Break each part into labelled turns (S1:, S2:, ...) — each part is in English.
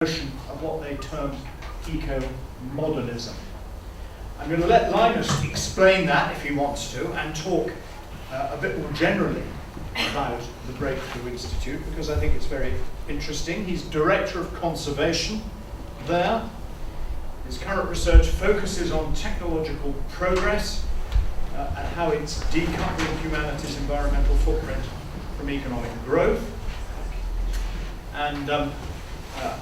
S1: notion of what they termed eco-modernism. I'm going to let Linus explain that if he wants to, and talk a bit more generally about the Breakthrough Institute, because I think it's very interesting. He's Director of Conservation there. His current research focuses on technological progress and how it's decoupling humanity's environmental footprint from economic growth. And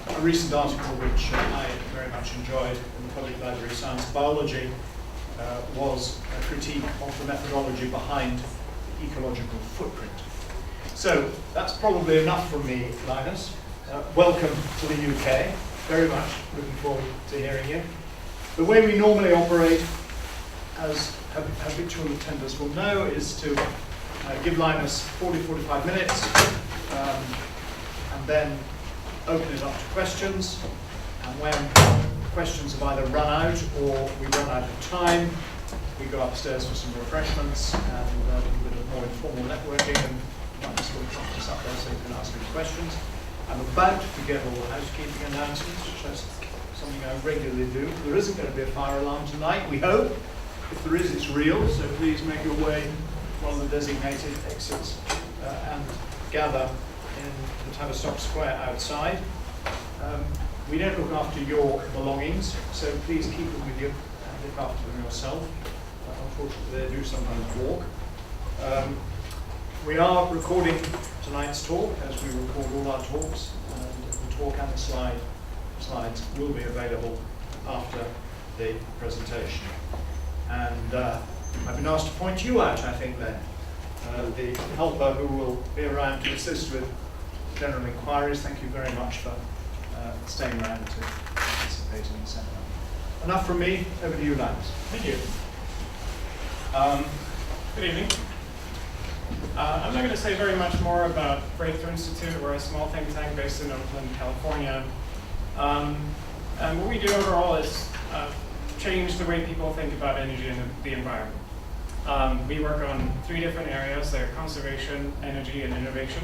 S1: a recent article which I very much enjoyed in the Public Library of Science Biology was a critique of the methodology behind the ecological footprint. So that's probably enough from me, Linus. Welcome to the UK. Very much looking forward to hearing you. The way we normally operate, as habitual attenders will know, is to give Linus 40-45 minutes and then open it up to questions. And when questions have either run out or we run out of time, we go upstairs for some refreshments and a little bit of more informal networking, and Linus will talk us up there so you can ask any questions. I'm about to get all the housekeeping announcements, which is something I regularly do. There isn't going to be a fire alarm tonight, we hope. If there is, it's real, so please make your way to one of the designated exits and gather in the Tavistock Square outside. We don't look after your belongings, so please keep them with you and look after them yourself. Unfortunately, they do sometimes walk. We are recording tonight's talk, as we record all our talks, and the talk and the slides will be available after the presentation. And I've been asked to point you out, I think, then. The helper who will be around to assist with general inquiries. Thank you very much for staying around to participate in the seminar. Enough from me, over to you, Linus.
S2: Thank you. Good evening. I'm not going to say very much more about Breakthrough Institute. We're a small think tank based in Oakland, California. And what we do overall is change the way people think about energy and the environment. We work on 3 different areas. They're conservation, energy, and innovation.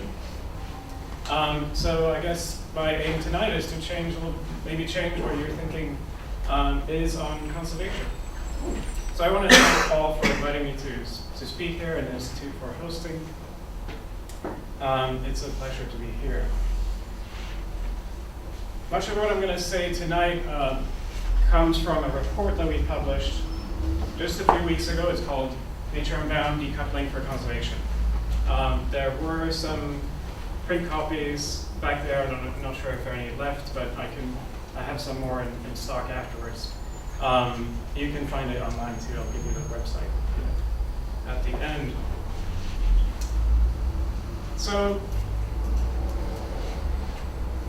S2: So I guess my aim tonight is to maybe change what you're thinking is on conservation. So I want to thank Paul for inviting me to speak here and the Institute for hosting. It's a pleasure to be here. Much of what I'm going to say tonight comes from a report that we published just a few weeks ago. It's called Nature Unbound: Decoupling for Conservation. There were some print copies back there. I'm not sure if there are any left, but I have some more in stock afterwards. You can find it online too. I'll give you the website at the end. So,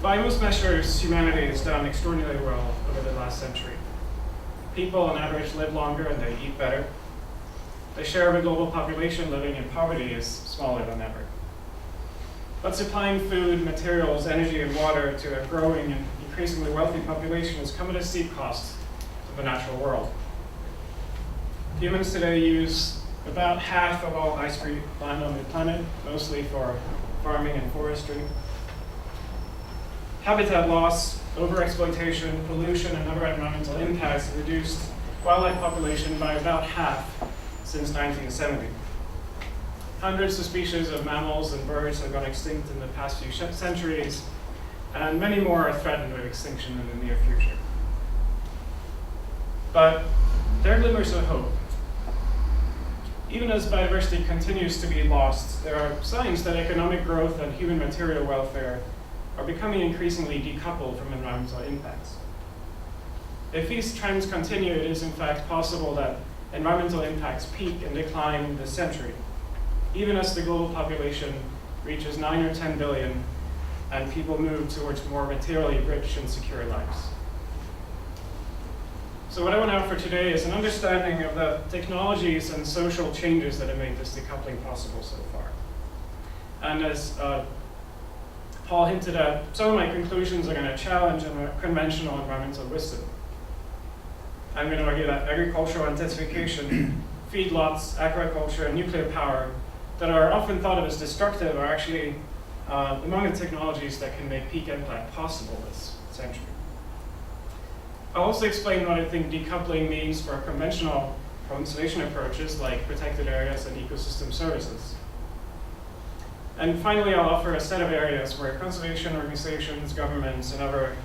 S2: by most measures, humanity has done extraordinarily well over the last century. People on average live longer and they eat better. The share of the global population living in poverty is smaller than ever. But supplying food, materials, energy, and water to a growing and increasingly wealthy population has come at a steep cost to the natural world. Humans today use about half of all ice-free land on the planet, mostly for farming and forestry. Habitat loss, overexploitation, pollution, and other environmental impacts have reduced wildlife population by about half since 1970. Hundreds of species of mammals and birds have gone extinct in the past few centuries, and many more are threatened with extinction in the near future. But there are glimmers of hope. Even as biodiversity continues to be lost, there are signs that economic growth and human material welfare are becoming increasingly decoupled from environmental impacts. If these trends continue, it is in fact possible that environmental impacts peak and decline in this century, even as the global population reaches 9 or 10 billion and people move towards more materially rich and secure lives. So what I want to offer today is an understanding of the technologies and social changes that have made this decoupling possible so far. And as Paul hinted at, some of my conclusions are going to challenge conventional environmental wisdom. I'm going to argue that agricultural intensification, feedlots, aquaculture, and nuclear power that are often thought of as destructive are actually among the technologies that can make peak impact possible. It's century. I'll also explain what I think decoupling means for conventional conservation approaches like protected areas and ecosystem services. And finally, I'll offer a set of areas where conservation organizations, governments, and other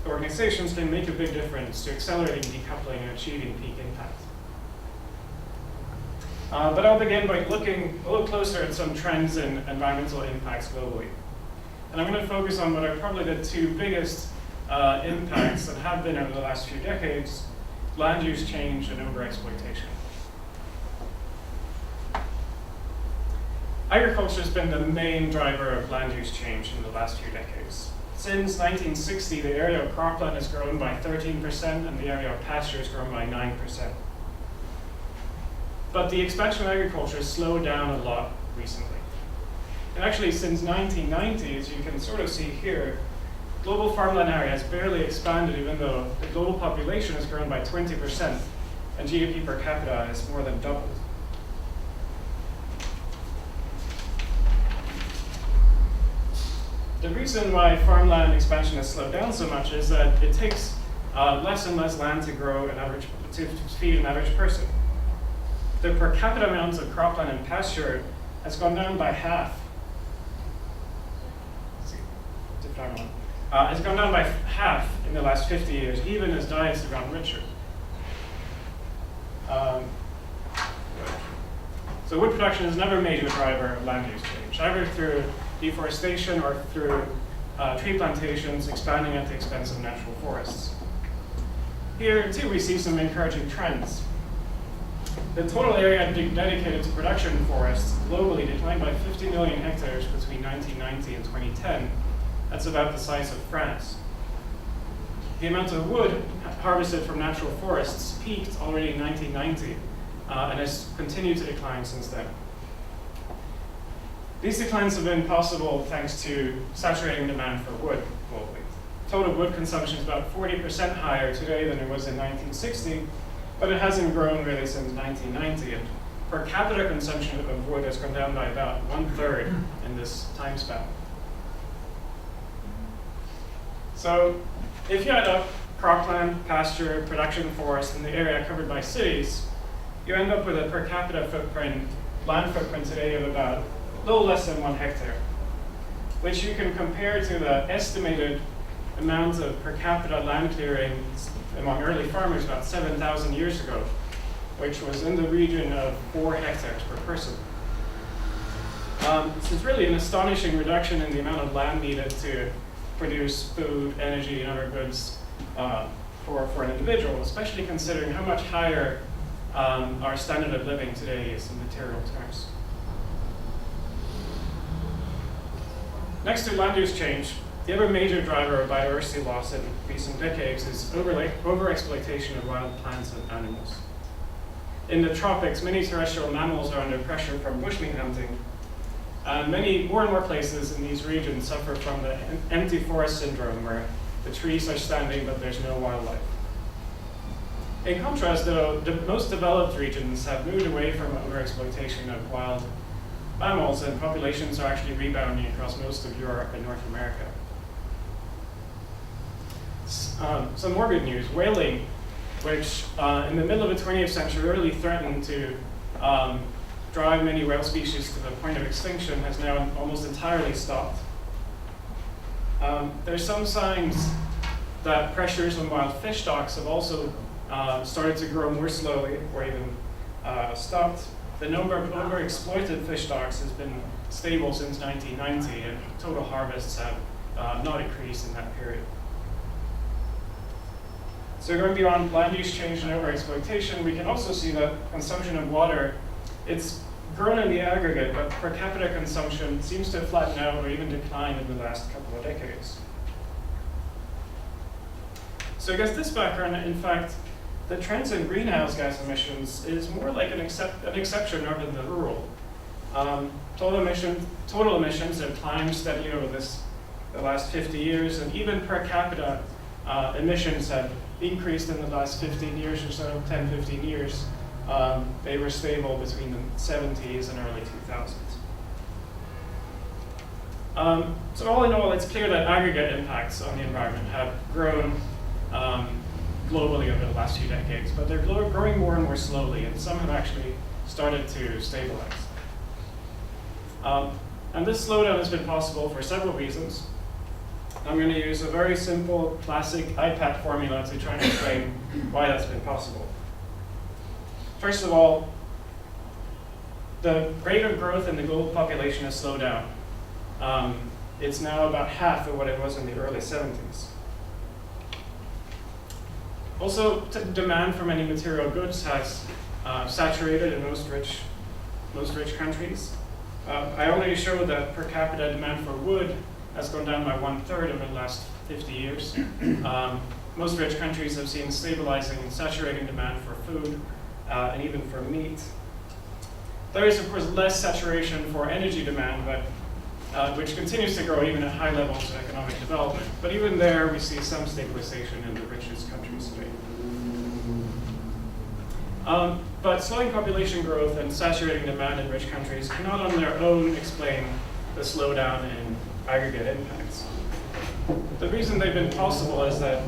S2: organizations can make a big difference to accelerating decoupling and achieving peak impact. But I'll begin by looking a little closer at some trends in environmental impacts globally. And I'm going to focus on what are probably the two biggest impacts that have been over the last few decades: land use change and overexploitation. Agriculture has been the main driver of land use change in the last few decades. Since 1960, the area of cropland has grown by 13% and the area of pasture has grown by 9%. But the expansion of agriculture has slowed down a lot recently. And actually, since 1990, as you can sort of see here, global farmland area has barely expanded, even though the global population has grown by 20% and GDP per capita has more than doubled. The reason why farmland expansion has slowed down so much is that it takes less and less land to grow to feed an average person. The per capita amount of cropland and pasture has gone down by half. Has gone down by half in the last 50 years, even as diets have gotten richer. So wood production is another major driver of land use change, either through deforestation or through tree plantations expanding at the expense of natural forests. Here, too, we see some encouraging trends. The total area dedicated to production forests globally declined by 50 million hectares between 1990 and 2010. That's about the size of France. The amount of wood harvested from natural forests peaked already in 1990 and has continued to decline since then. These declines have been possible thanks to saturating demand for wood globally. Total wood consumption is about 40% higher today than it was in 1960, but it hasn't grown really since 1990. And per capita consumption of wood has gone down by about 1/3 in this time span. So if you add up cropland, pasture, production forest, and the area covered by cities, you end up with a per capita footprint, land footprint today of about a little less than 1 hectare, which you can compare to the estimated amount of per capita land clearing among early farmers about 7,000 years ago, which was in the region of 4 hectares per person. So it's really an astonishing reduction in the amount of land needed to produce food, energy, and other goods for an individual, especially considering how much higher our standard of living today is in material terms. Next to land use change, the other major driver of biodiversity loss in recent decades is overexploitation of wild plants and animals. In the tropics, many terrestrial mammals are under pressure from bushmeat hunting, and more and more places in these regions suffer from the empty forest syndrome, where the trees are standing but there's no wildlife. In contrast, though, the most developed regions have moved away from overexploitation of wild mammals, and populations are actually rebounding across most of Europe and North America. Some more good news: whaling, which in the middle of the 20th century really threatened to drive many whale species to the point of extinction, has now almost entirely stopped. There's some signs that pressures on wild fish stocks have also started to grow more slowly or even stopped. The number of overexploited fish stocks has been stable since 1990, and total harvests have not increased in that period. So going beyond land use change and overexploitation, we can also see that consumption of water, it's grown in the aggregate, but per capita consumption seems to have flattened out or even declined in the last couple of decades. So against this background, in fact, the trends in greenhouse gas emissions is more like an exception rather than the rule. Total emissions have climbed steadily over the last 50 years, and even per capita emissions have increased in the last 15 years or so, 10, 15 years. They were stable between the 70s and early 2000s. So all in all, it's clear that aggregate impacts on the environment have grown globally over the last few decades, but they're growing more and more slowly, and some have actually started to stabilize. And this slowdown has been possible for several reasons. I'm going to use a very simple, classic IPAT formula to try and explain why that's been possible. First of all, the rate of growth in the global population has slowed down. It's now about half of what it was in the early 70s. Also, demand for many material goods has saturated in most rich countries. I already showed that per capita demand for wood has gone down by 1/3 over the last 50 years. Most rich countries have seen stabilizing and saturating demand for food and even for meat. There is, of course, less saturation for energy demand, but which continues to grow even at high levels of economic development. But even there, we see some stabilization in the richest countries today. But slowing population growth and saturating demand in rich countries cannot on their own explain the slowdown in aggregate impacts. The reason they've been possible is that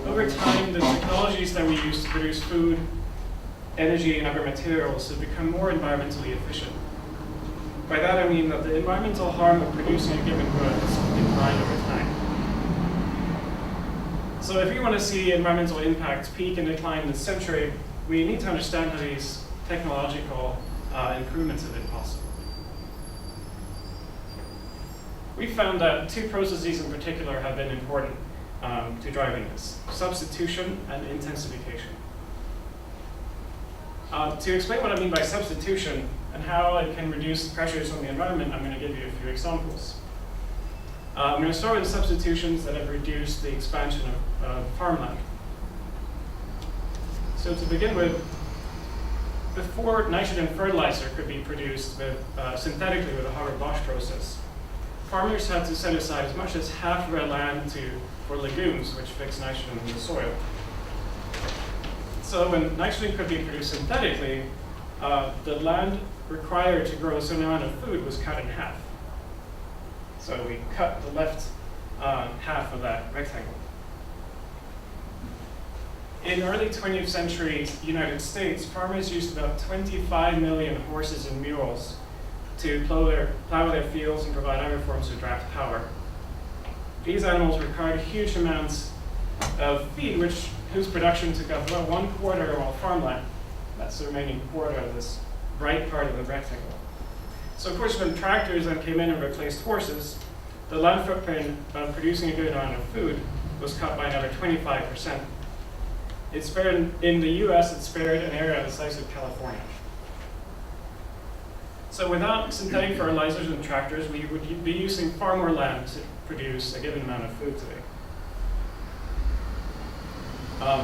S2: over time, the technologies that we use to produce food, energy, and other materials have become more environmentally efficient. By that I mean that the environmental harm of producing a given good has declined over time. So if we want to see environmental impacts peak and decline this century, we need to understand how these technological improvements have been possible. We found that two processes in particular have been important to driving this: substitution and intensification. To explain what I mean by substitution and how it can reduce pressures on the environment, I'm going to give you a few examples. I'm going to start with substitutions that have reduced the expansion of farmland. So to begin with, before nitrogen fertilizer could be produced synthetically with a Haber-Bosch process, farmers had to set aside as much as half of their land for legumes, which fix nitrogen in the soil. So when nitrogen could be produced synthetically, the land required to grow a certain amount of food was cut in half. So we cut the left half of that rectangle. In early 20th century United States, farmers used about 25 million horses and mules to plow their fields and provide other forms of draft power. These animals required huge amounts of feed, whose production took up about 1/4 of all farmland. That's the remaining quarter of this bright part of the rectangle. So of course, when tractors then came in and replaced horses, the land footprint of producing a good amount of food was cut by another 25%. It spared, in the US, it spared an area the size of California. So without synthetic fertilizers and tractors, we would be using far more land to produce a given amount of food today.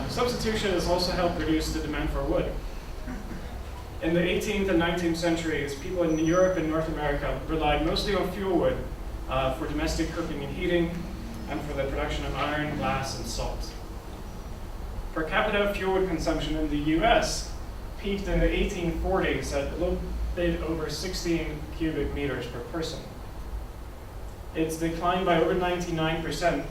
S2: Substitution has also helped reduce the demand for wood. In the 18th and 19th centuries, people in Europe and North America relied mostly on fuel wood for domestic cooking and heating, and for the production of iron, glass, and salt. Per capita fuel wood consumption in the US peaked in the 1840s at a little bit over 16 cubic meters per person. It's declined by over 99%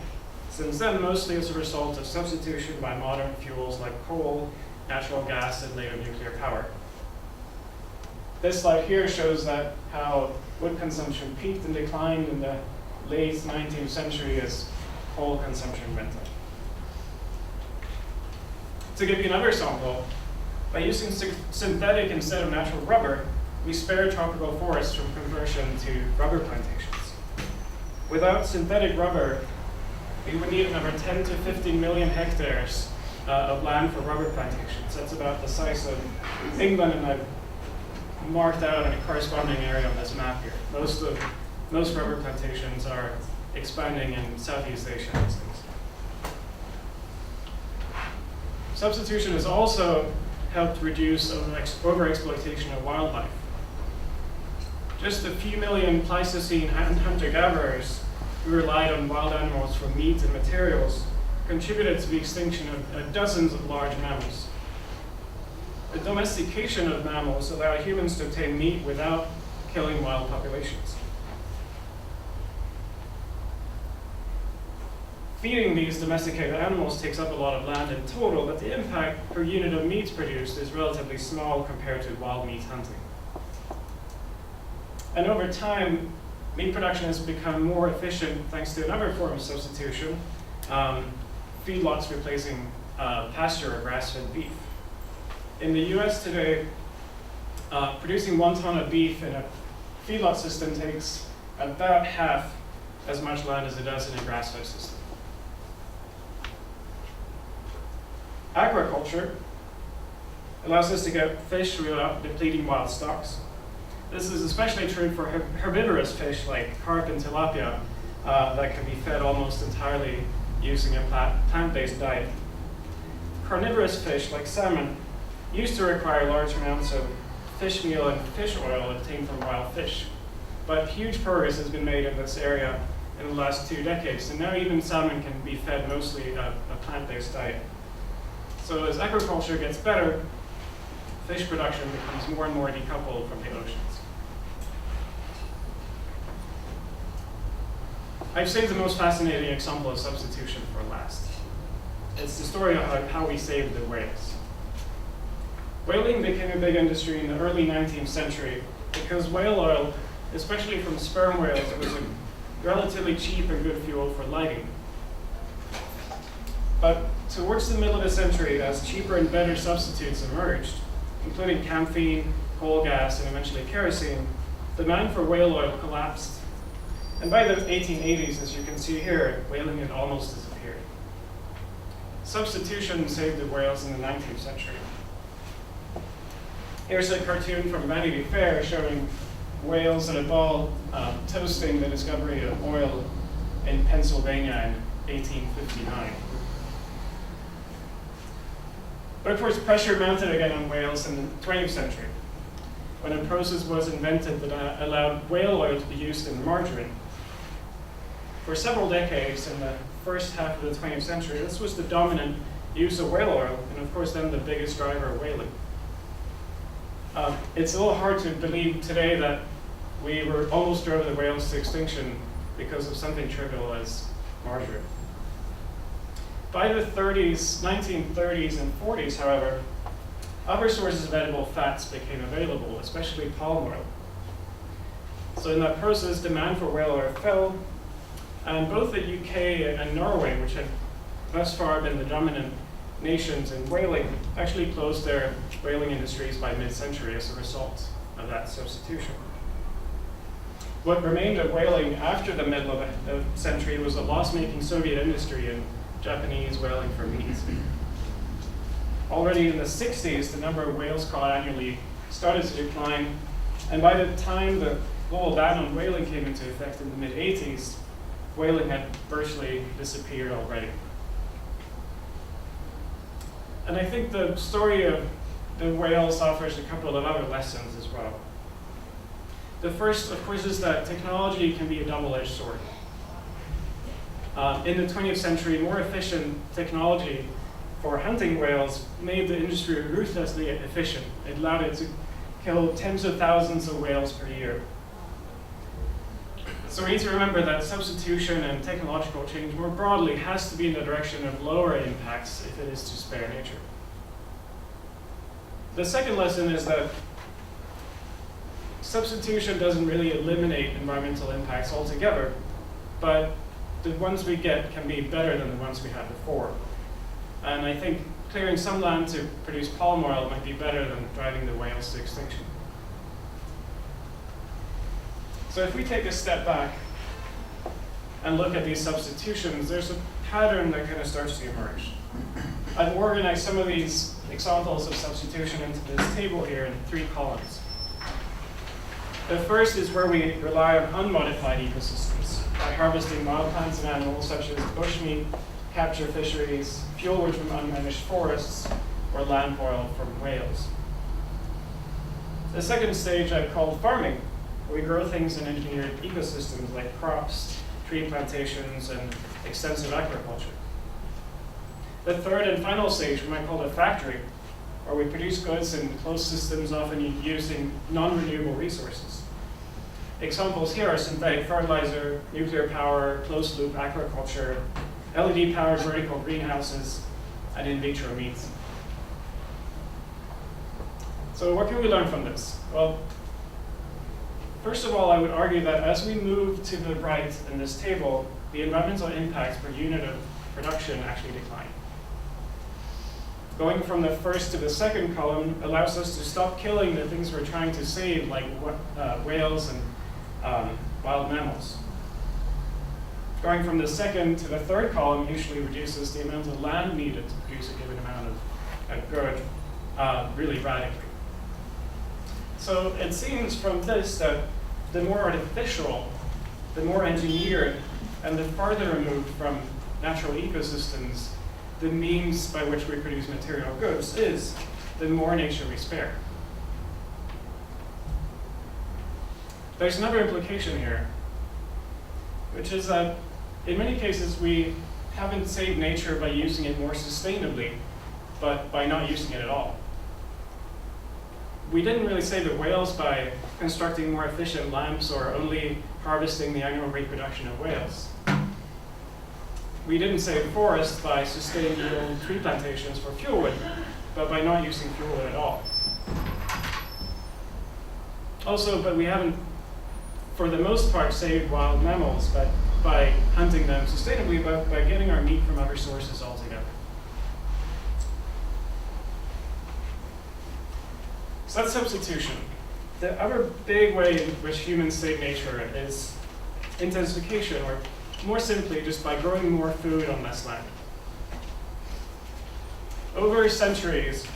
S2: since then, mostly as a result of substitution by modern fuels like coal, natural gas, and later nuclear power. This slide here shows how wood consumption peaked and declined in the late 19th century as coal consumption went up. To give you another example, by using synthetic instead of natural rubber, we spare tropical forests from conversion to rubber plantations. Without synthetic rubber, we would need another 10 to 15 million hectares of land for rubber plantations. That's about the size of England, and I've marked out a corresponding area on this map here. Most rubber plantations are expanding in Southeast Asia these days. Substitution has also helped reduce overexploitation of wildlife. Just a few million Pleistocene hunter-gatherers who relied on wild animals for meat and materials contributed to the extinction of dozens of large mammals. The domestication of mammals allowed humans to obtain meat without killing wild populations. feeding these domesticated animals takes up a lot of land in total, but the impact per unit of meat produced is relatively small compared to wild meat hunting. And over time, meat production has become more efficient thanks to another form of substitution, feedlots replacing pasture or grass-fed beef. In the US today, producing 1 ton of beef in a feedlot system takes about half as much land as it does in a grass-fed system. Agriculture allows us to get fish without depleting wild stocks. This is especially true for herbivorous fish like carp and tilapia that can be fed almost entirely using a plant-based diet. Carnivorous fish like salmon used to require large amounts of fish meal and fish oil obtained from wild fish, but huge progress has been made in this area in the last 2 decades, and now even salmon can be fed mostly a plant-based diet. So as agriculture gets better, fish production becomes more and more decoupled from the oceans. I've saved the most fascinating example of substitution for last. It's the story of how we saved the whales. Whaling became a big industry in the early 19th century because whale oil, especially from sperm whales, was a relatively cheap and good fuel for lighting. But towards the middle of the century, as cheaper and better substitutes emerged, including camphene, coal gas, and eventually kerosene, demand for whale oil collapsed. And by the 1880s, as you can see here, whaling had almost disappeared. Substitution saved the whales in the 19th century. Here's a cartoon from Vanity Fair showing whales at a ball toasting the discovery of oil in Pennsylvania in 1859. But of course, pressure mounted again on whales in the 20th century, when a process was invented that allowed whale oil to be used in margarine. For several decades in the first half of the 20th century, this was the dominant use of whale oil, and of course then the biggest driver of whaling. It's a little hard to believe today that we were almost drove the whales to extinction because of something trivial as margarine. By the 1930s and 40s, however, other sources of edible fats became available, especially palm oil. So in that process, demand for whale oil fell, and both the UK and Norway, which had thus far been the dominant nations in whaling, actually closed their whaling industries by mid-century as a result of that substitution. What remained of whaling after the middle of the century was a loss-making Soviet industry in Japanese whaling for meat. Already in the 60s, the number of whales caught annually started to decline, and by the time the global ban on whaling came into effect in the mid-80s, whaling had virtually disappeared already. And I think the story of the whales offers a couple of other lessons as well. The first, of course, is that technology can be a double-edged sword. In the 20th century, more efficient technology for hunting whales made the industry ruthlessly efficient. It allowed it to kill tens of thousands of whales per year. So we need to remember that substitution and technological change more broadly has to be in the direction of lower impacts if it is to spare nature. The second lesson is that substitution doesn't really eliminate environmental impacts altogether, but the ones we get can be better than the ones we had before. And I think clearing some land to produce palm oil might be better than driving the whales to extinction. So if we take a step back and look at these substitutions, there's a pattern that kind of starts to emerge. I've organized some of these examples of substitution into this table here in 3 columns. The first is where we rely on unmodified ecosystems by harvesting wild plants and animals such as bushmeat, capture fisheries, fuel wood from unmanaged forests, or land oil from whales. The second stage I've called farming, where we grow things in engineered ecosystems like crops, tree plantations, and extensive agriculture. The third and final stage we might call a factory, where we produce goods in closed systems often using non-renewable resources. Examples here are synthetic fertilizer, nuclear power, closed-loop agriculture, LED-powered vertical greenhouses, and in vitro meat. So what can we learn from this? Well, first of all, I would argue that as we move to the right in this table, the environmental impacts per unit of production actually decline. Going from the first to the second column allows us to stop killing the things we're trying to save, like whales and wild mammals. Going from the second to the third column usually reduces the amount of land needed to produce a given amount of good really radically. So it seems from this that the more artificial, the more engineered, and the farther removed from natural ecosystems the means by which we produce material goods is, the more nature we spare. There's another implication here, which is that in many cases we haven't saved nature by using it more sustainably, but by not using it at all. We didn't really save the whales by constructing more efficient lamps or only harvesting the annual reproduction of whales. We didn't save forests by sustaining old tree plantations for fuelwood, but by not using fuelwood at all. Also, but we haven't, for the most part, saved wild mammals by hunting them sustainably, but by getting our meat from other sources altogether. So that's substitution. The other big way in which humans save nature is intensification, or more simply, just by growing more food on less land. Over centuries,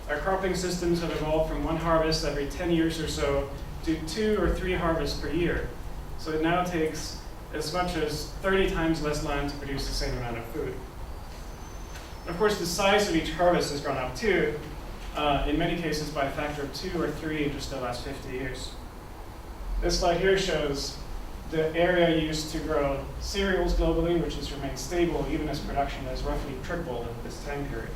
S2: our cropping systems have evolved from one harvest every 10 years or so to 2 or 3 harvests per year. So it now takes as much as 30 times less land to produce the same amount of food. Of course, the size of each harvest has gone up too, in many cases by a factor of 2 or 3 in just the last 50 years. This slide here shows the area used to grow cereals globally, which has remained stable even as production has roughly tripled in this time period.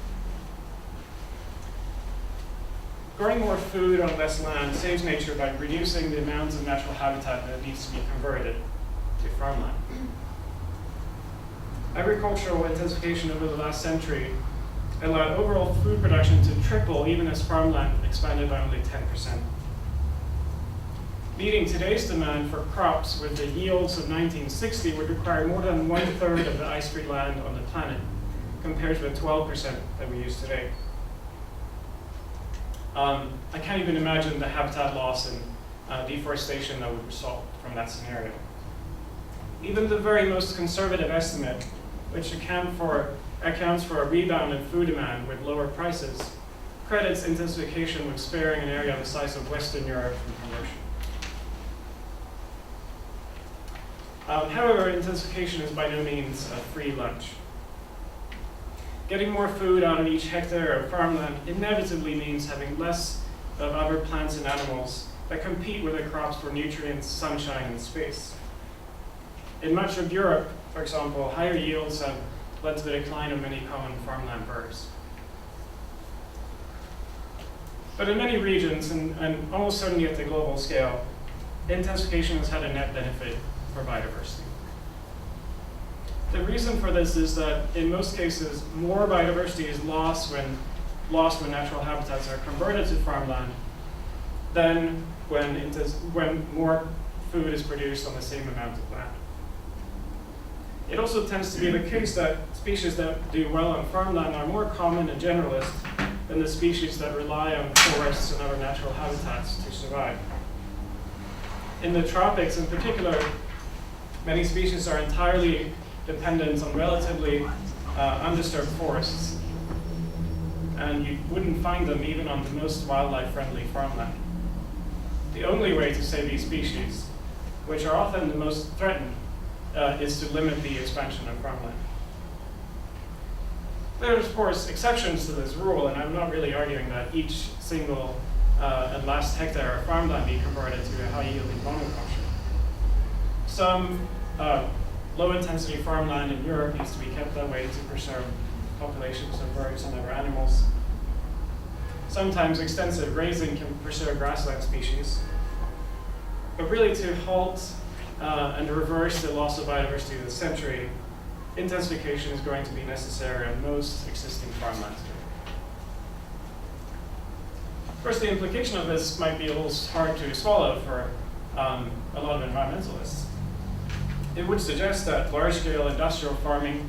S2: Growing more food on less land saves nature by reducing the amount of natural habitat that needs to be converted to farmland. Agricultural intensification over the last century allowed overall food production to triple even as farmland expanded by only 10%. Meeting today's demand for crops with the yields of 1960 would require more than 1/3 of the ice-free land on the planet, compared to the 12% that we use today. I can't even imagine the habitat loss and deforestation that would result from that scenario. Even the very most conservative estimate, which accounts for a rebound in food demand with lower prices, credits intensification with sparing an area the size of Western Europe from conversion. However, intensification is by no means a free lunch. Getting more food out of each hectare of farmland inevitably means having less of other plants and animals that compete with the crops for nutrients, sunshine, and space. In much of Europe, for example, higher yields have led to the decline of many common farmland birds. But in many regions, and almost certainly at the global scale, intensification has had a net benefit for biodiversity. The reason for this is that in most cases, more biodiversity is lost when natural habitats are converted to farmland than when more food is produced on the same amount of land. It also tends to be the case that species that do well on farmland are more common and generalist than the species that rely on forests and other natural habitats to survive. In the tropics in particular, many species are entirely dependent on relatively undisturbed forests, and you wouldn't find them even on the most wildlife-friendly farmland. The only way to save these species, which are often the most threatened, is to limit the expansion of farmland. There are, of course, exceptions to this rule, and I'm not really arguing that each single and last hectare of farmland be converted to a high-yielding monoculture. Some low-intensity farmland in Europe needs to be kept that way to preserve populations of birds and other animals. Sometimes extensive grazing can preserve grassland species. But really to halt and reverse the loss of biodiversity of the century, intensification is going to be necessary on most existing farmlands. Of course, the implication of this might be a little hard to swallow for a lot of environmentalists. It would suggest that large-scale industrial farming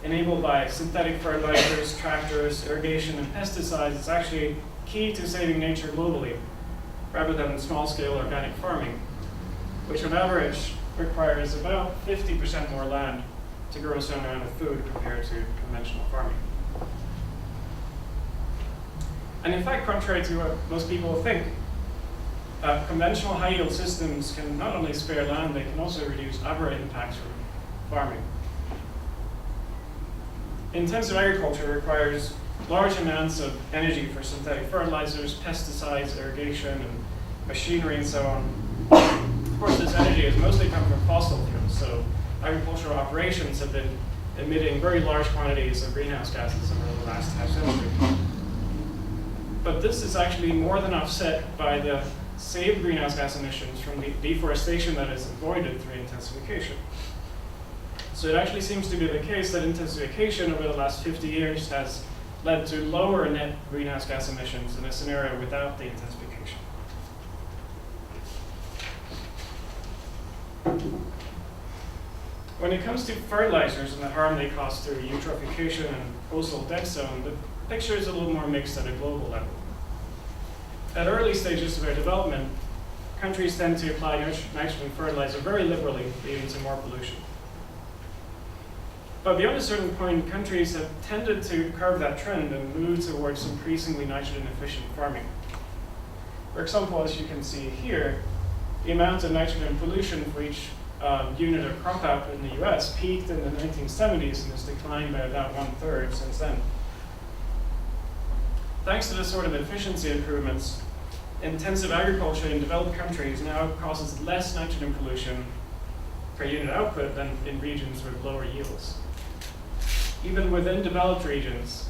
S2: enabled by synthetic fertilizers, tractors, irrigation, and pesticides is actually key to saving nature globally, rather than small-scale organic farming, which on average requires about 50% more land to grow some amount of food compared to conventional farming. And in fact, contrary to what most people think, conventional high-yield systems can not only spare land, they can also reduce other impacts from farming. Intensive agriculture requires large amounts of energy for synthetic fertilizers, pesticides, irrigation, and machinery, and so on. Of course, this energy has mostly come from fossil fuels, so agricultural operations have been emitting very large quantities of greenhouse gases over the last half century. But this is actually more than offset by the saved greenhouse gas emissions from the deforestation that is avoided through intensification. So it actually seems to be the case that intensification over the last 50 years has led to lower net greenhouse gas emissions in a scenario without the intensification. When it comes to fertilizers and the harm they cause through eutrophication and coastal dead zone, the picture is a little more mixed at a global level. At early stages of their development, countries tend to apply nitrogen fertilizer very liberally, leading to more pollution. But beyond a certain point, countries have tended to curve that trend and move towards increasingly nitrogen-efficient farming. For example, as you can see here, the amount of nitrogen pollution for each unit of crop output in the US peaked in the 1970s and has declined by about 1/3 since then. Thanks to this sort of efficiency improvements, intensive agriculture in developed countries now causes less nitrogen pollution per unit output than in regions with lower yields. Even within developed regions,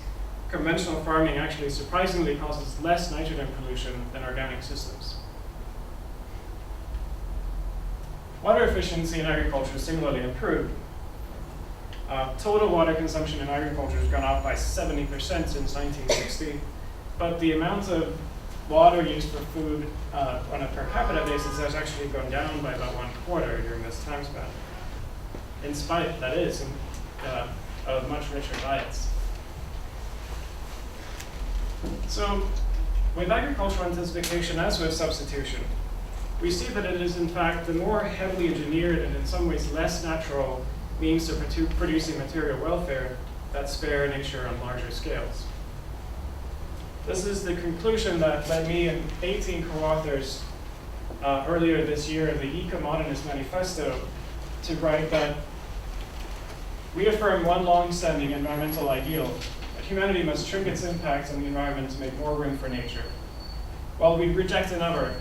S2: conventional farming actually surprisingly causes less nitrogen pollution than organic systems. Water efficiency in agriculture is similarly improved. Total water consumption in agriculture has gone up by 70% since 1960, but the amount of water used for food on a per capita basis has actually gone down by about 1/4 during this time span, in spite, that is, of much richer diets. So, with agricultural intensification, as with substitution, we see that it is in fact the more heavily engineered and in some ways less natural means of producing material welfare that spare nature on larger scales. This is the conclusion that led me and 18 co-authors earlier this year in the Eco-Modernist Manifesto to write that we affirm one long-standing environmental ideal, that humanity must shrink its impact on the environment to make more room for nature, while we reject another,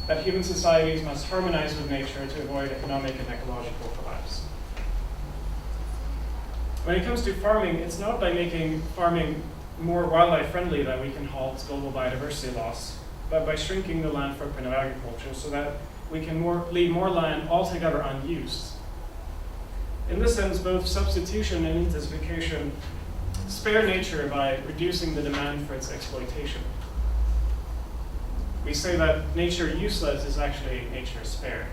S2: that human societies must harmonize with nature to avoid economic and ecological collapse. When it comes to farming, it's not by making farming more wildlife friendly that we can halt global biodiversity loss, but by shrinking the land footprint of agriculture so that we can leave more land altogether unused. In this sense, both substitution and intensification spare nature by reducing the demand for its exploitation. We say that nature useless is actually nature spared.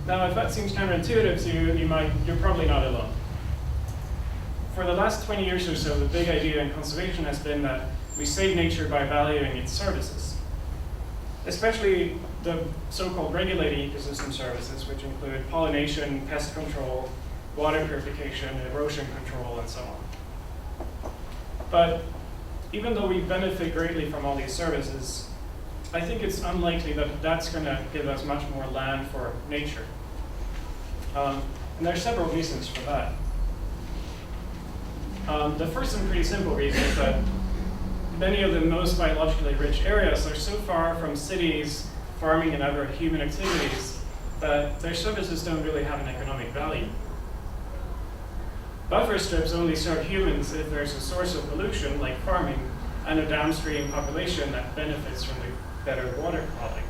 S2: Now, if that seems counterintuitive to you, you're probably not alone. For the last 20 years or so, the big idea in conservation has been that we save nature by valuing its services, especially the so-called regulated ecosystem services, which include pollination, pest control, water purification, erosion control, and so on. But even though we benefit greatly from all these services, I think it's unlikely that that's going to give us much more land for nature. And there are several reasons for that. The first and pretty simple reason is that many of the most biologically rich areas are so far from cities, farming, and other human activities that their services don't really have an economic value. Buffer strips only serve humans if there's a source of pollution, like farming, and a downstream population that benefits from the better water quality.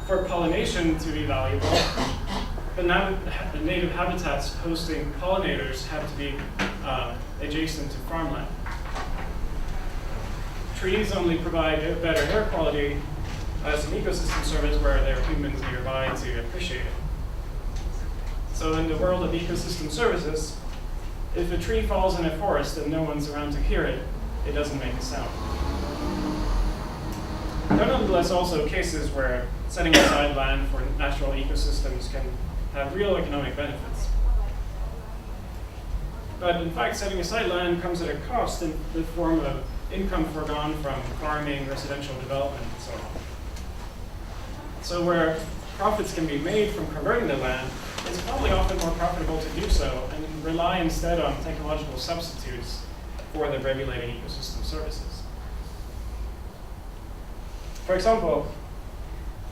S2: For pollination to be valuable, the native habitats hosting pollinators have to be adjacent to farmland. Trees only provide better air quality as an ecosystem service where there are humans nearby to appreciate it. So in the world of ecosystem services, if a tree falls in a forest and no one's around to hear it, it doesn't make a sound. There are nonetheless also cases where setting aside land for natural ecosystems can have real economic benefits. But in fact, setting aside land comes at a cost in the form of income foregone from farming, residential development, and so on. So where profits can be made from converting the land, it's probably often more profitable to do so and rely instead on technological substitutes for the regulated ecosystem services. For example,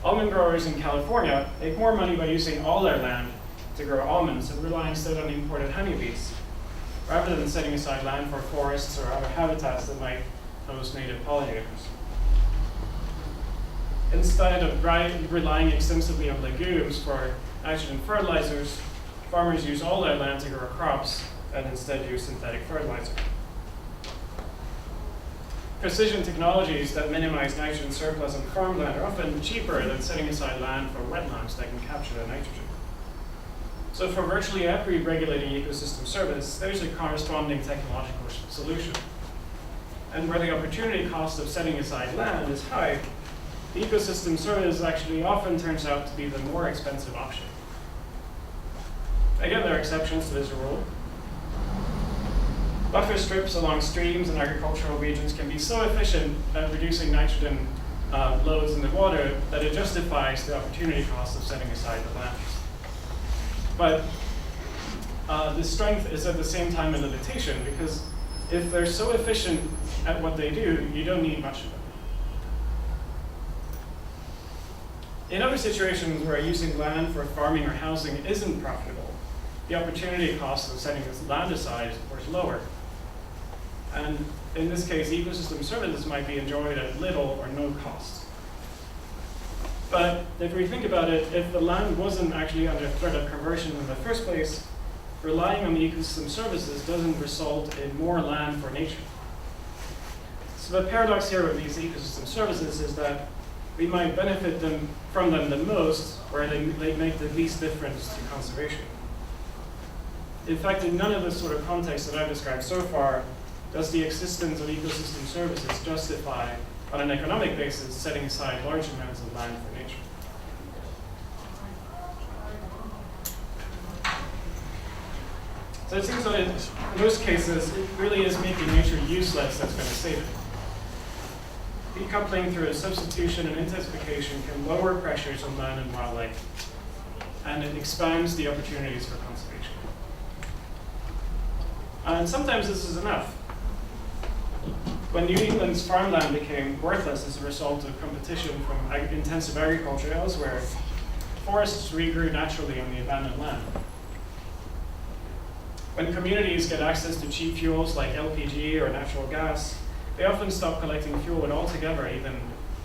S2: almond growers in California make more money by using all their land to grow almonds and rely instead on imported honeybees, rather than setting aside land for forests or other habitats that might host native pollinators. Instead of relying extensively on legumes for nitrogen fertilizers, farmers use all their land to grow crops and instead use synthetic fertilizer. Precision technologies that minimize nitrogen surplus on farmland are often cheaper than setting aside land for wetlands that can capture the nitrogen. So for virtually every regulated ecosystem service, there's a corresponding technological solution. And where the opportunity cost of setting aside land is high, the ecosystem service actually often turns out to be the more expensive option. Again, there are exceptions to this rule. Buffer strips along streams and agricultural regions can be so efficient at reducing nitrogen loads in the water that it justifies the opportunity cost of setting aside the land. But the strength is at the same time a limitation, because if they're so efficient at what they do, you don't need much of them. In other situations where using land for farming or housing isn't profitable, the opportunity cost of setting this land aside is of course lower. And in this case, ecosystem services might be enjoyed at little or no cost. But if we think about it, if the land wasn't actually under threat of conversion in the first place, relying on the ecosystem services doesn't result in more land for nature. So the paradox here with these ecosystem services is that we might benefit from them the most where they make the least difference to conservation. In fact, in none of the sort of contexts that I've described so far does the existence of ecosystem services justify, on an economic basis, setting aside large amounts of land for nature. So it seems that in most cases, it really is making nature useless that's going to save it. Decoupling through a substitution and intensification can lower pressures on land and wildlife, and it expands the opportunities for conservation. And sometimes this is enough. When New England's farmland became worthless as a result of competition from intensive agriculture elsewhere, forests regrew naturally on the abandoned land. When communities get access to cheap fuels like LPG or natural gas, they often stop collecting fuel altogether, even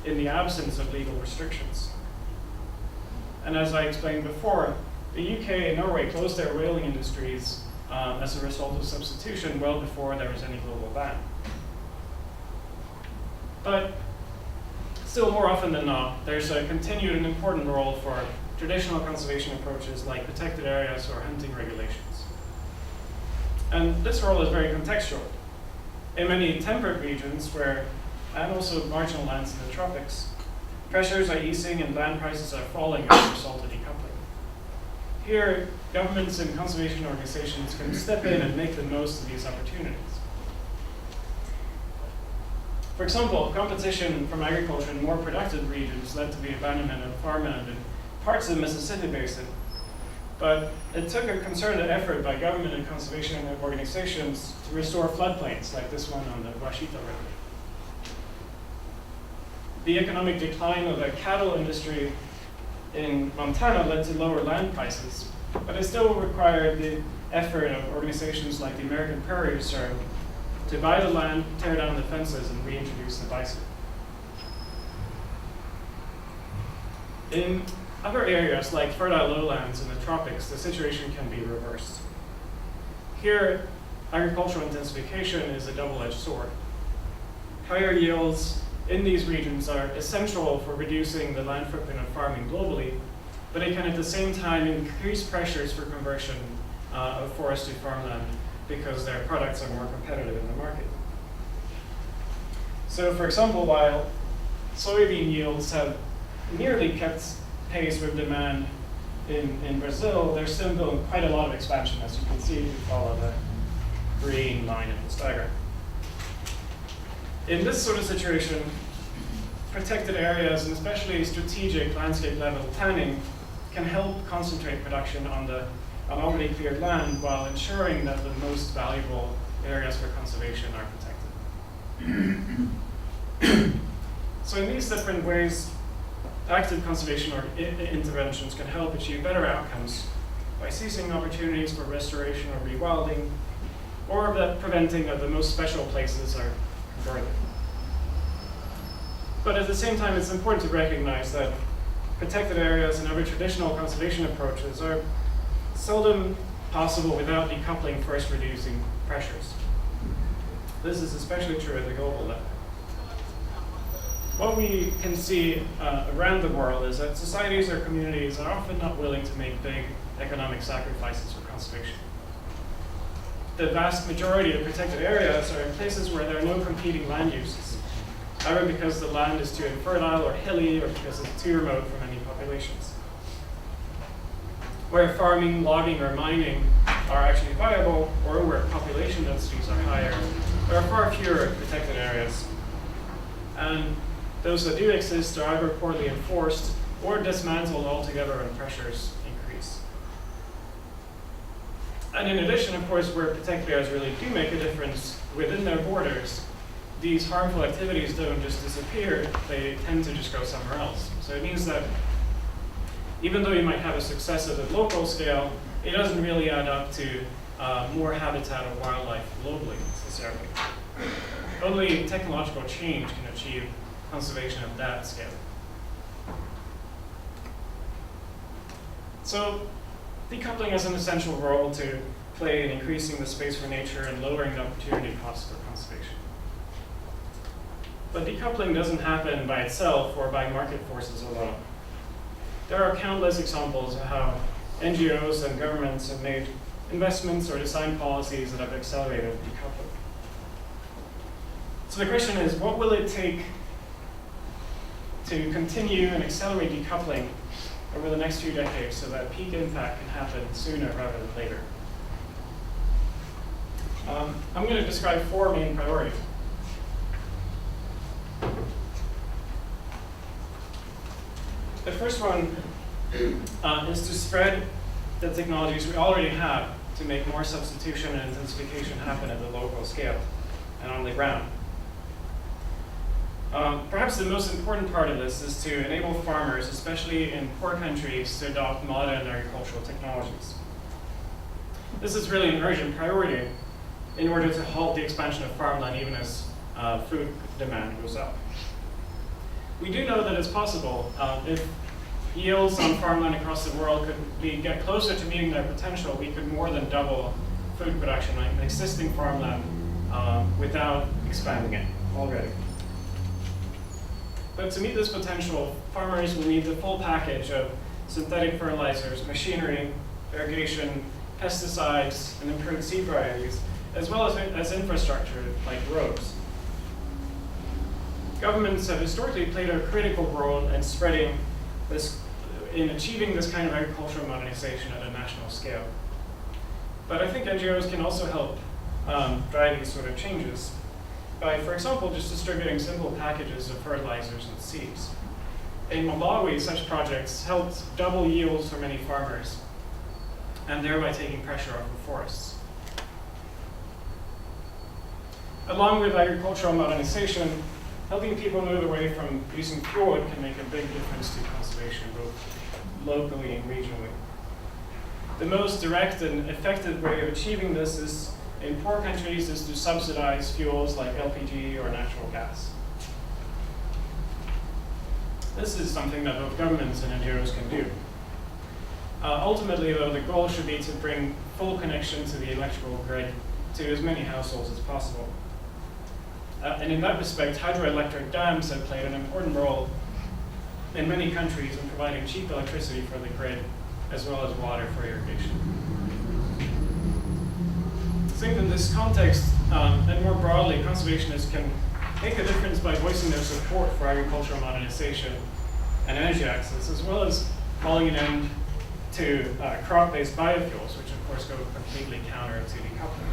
S2: in the absence of legal restrictions. And as I explained before, the UK and Norway closed their whaling industries as a result of substitution well before there was any global ban. But still, more often than not, there's a continued and important role for traditional conservation approaches like protected areas or hunting regulations. And this role is very contextual. In many temperate regions and also marginal lands in the tropics, pressures are easing and land prices are falling as a result of decoupling. Here, governments and conservation organizations can step in and make the most of these opportunities. For example, competition from agriculture in more productive regions led to the abandonment of farmland in parts of the Mississippi Basin. But it took a concerted effort by government and conservation organizations to restore floodplains like this one on the Washita River. The economic decline of the cattle industry in Montana led to lower land prices, but it still required the effort of organizations like the American Prairie Reserve to buy the land, tear down the fences, and reintroduce the bison. In other areas, like fertile lowlands in the tropics, the situation can be reversed. Here, agricultural intensification is a double-edged sword. Higher yields in these regions are essential for reducing the land footprint of farming globally, but it can at the same time increase pressures for conversion of forest to farmland because their products are more competitive in the market. So for example, while soybean yields have nearly kept pace with demand in Brazil, there's still been quite a lot of expansion, as you can see if you follow the green line in this diagram. In this sort of situation, protected areas and especially strategic landscape level planning can help concentrate production on already cleared land while ensuring that the most valuable areas for conservation are protected. So in these different ways, active conservation or interventions can help achieve better outcomes by seizing opportunities for restoration or rewilding, or preventing that the most special places are converted. But at the same time, it's important to recognize that protected areas and other traditional conservation approaches are seldom possible without decoupling first reducing pressures. This is especially true at the global level. What we can see around the world is that societies or communities are often not willing to make big economic sacrifices for conservation. The vast majority of protected areas are in places where there are no competing land uses, either because the land is too infertile or hilly or because it's too remote from any populations. Where farming, logging, or mining are actually viable, or where population densities are higher, there are far fewer protected areas. And those that do exist are either poorly enforced or dismantled altogether when pressures increase. And in addition, of course, where protected areas really do make a difference within their borders, these harmful activities don't just disappear, they tend to just go somewhere else. So it means that even though you might have a success at the local scale, it doesn't really add up to more habitat or wildlife globally necessarily. Only technological change can achieve conservation at that scale. So decoupling has an essential role to play in increasing the space for nature and lowering the opportunity cost for conservation. But decoupling doesn't happen by itself or by market forces alone. There are countless examples of how NGOs and governments have made investments or designed policies that have accelerated decoupling. So the question is, what will it take to continue and accelerate decoupling over the next few decades so that peak impact can happen sooner rather than later? I'm going to describe 4 main priorities. The first one is to spread the technologies we already have to make more substitution and intensification happen at the local scale and on the ground. Perhaps the most important part of this is to enable farmers, especially in poor countries, to adopt modern agricultural technologies. This is really an urgent priority in order to halt the expansion of farmland even as food demand goes up. We do know that it's possible. If yields on farmland across the world could get closer to meeting their potential, we could more than double food production on existing farmland without expanding it already. But to meet this potential, farmers will need the full package of synthetic fertilizers, machinery, irrigation, pesticides, and improved seed varieties, as well as infrastructure like roads. Governments have historically played a critical role in in achieving this kind of agricultural modernization at a national scale. But I think NGOs can also help drive these sort of changes by, for example, just distributing simple packages of fertilizers and seeds. In Malawi, such projects helped double yields for many farmers, and thereby taking pressure off of forests. Along with agricultural modernization, helping people move away from using fuel can make a big difference to conservation, both locally and regionally. The most direct and effective way of achieving this is, in poor countries, is to subsidize fuels like LPG or natural gas. This is something that both governments and NGOs can do. Ultimately, though, the goal should be to bring full connection to the electrical grid to as many households as possible. And in that respect, hydroelectric dams have played an important role in many countries in providing cheap electricity for the grid, as well as water for irrigation. I think in this context, and more broadly, conservationists can make a difference by voicing their support for agricultural modernization and energy access, as well as calling an end to crop-based biofuels, which of course go completely counter to decoupling.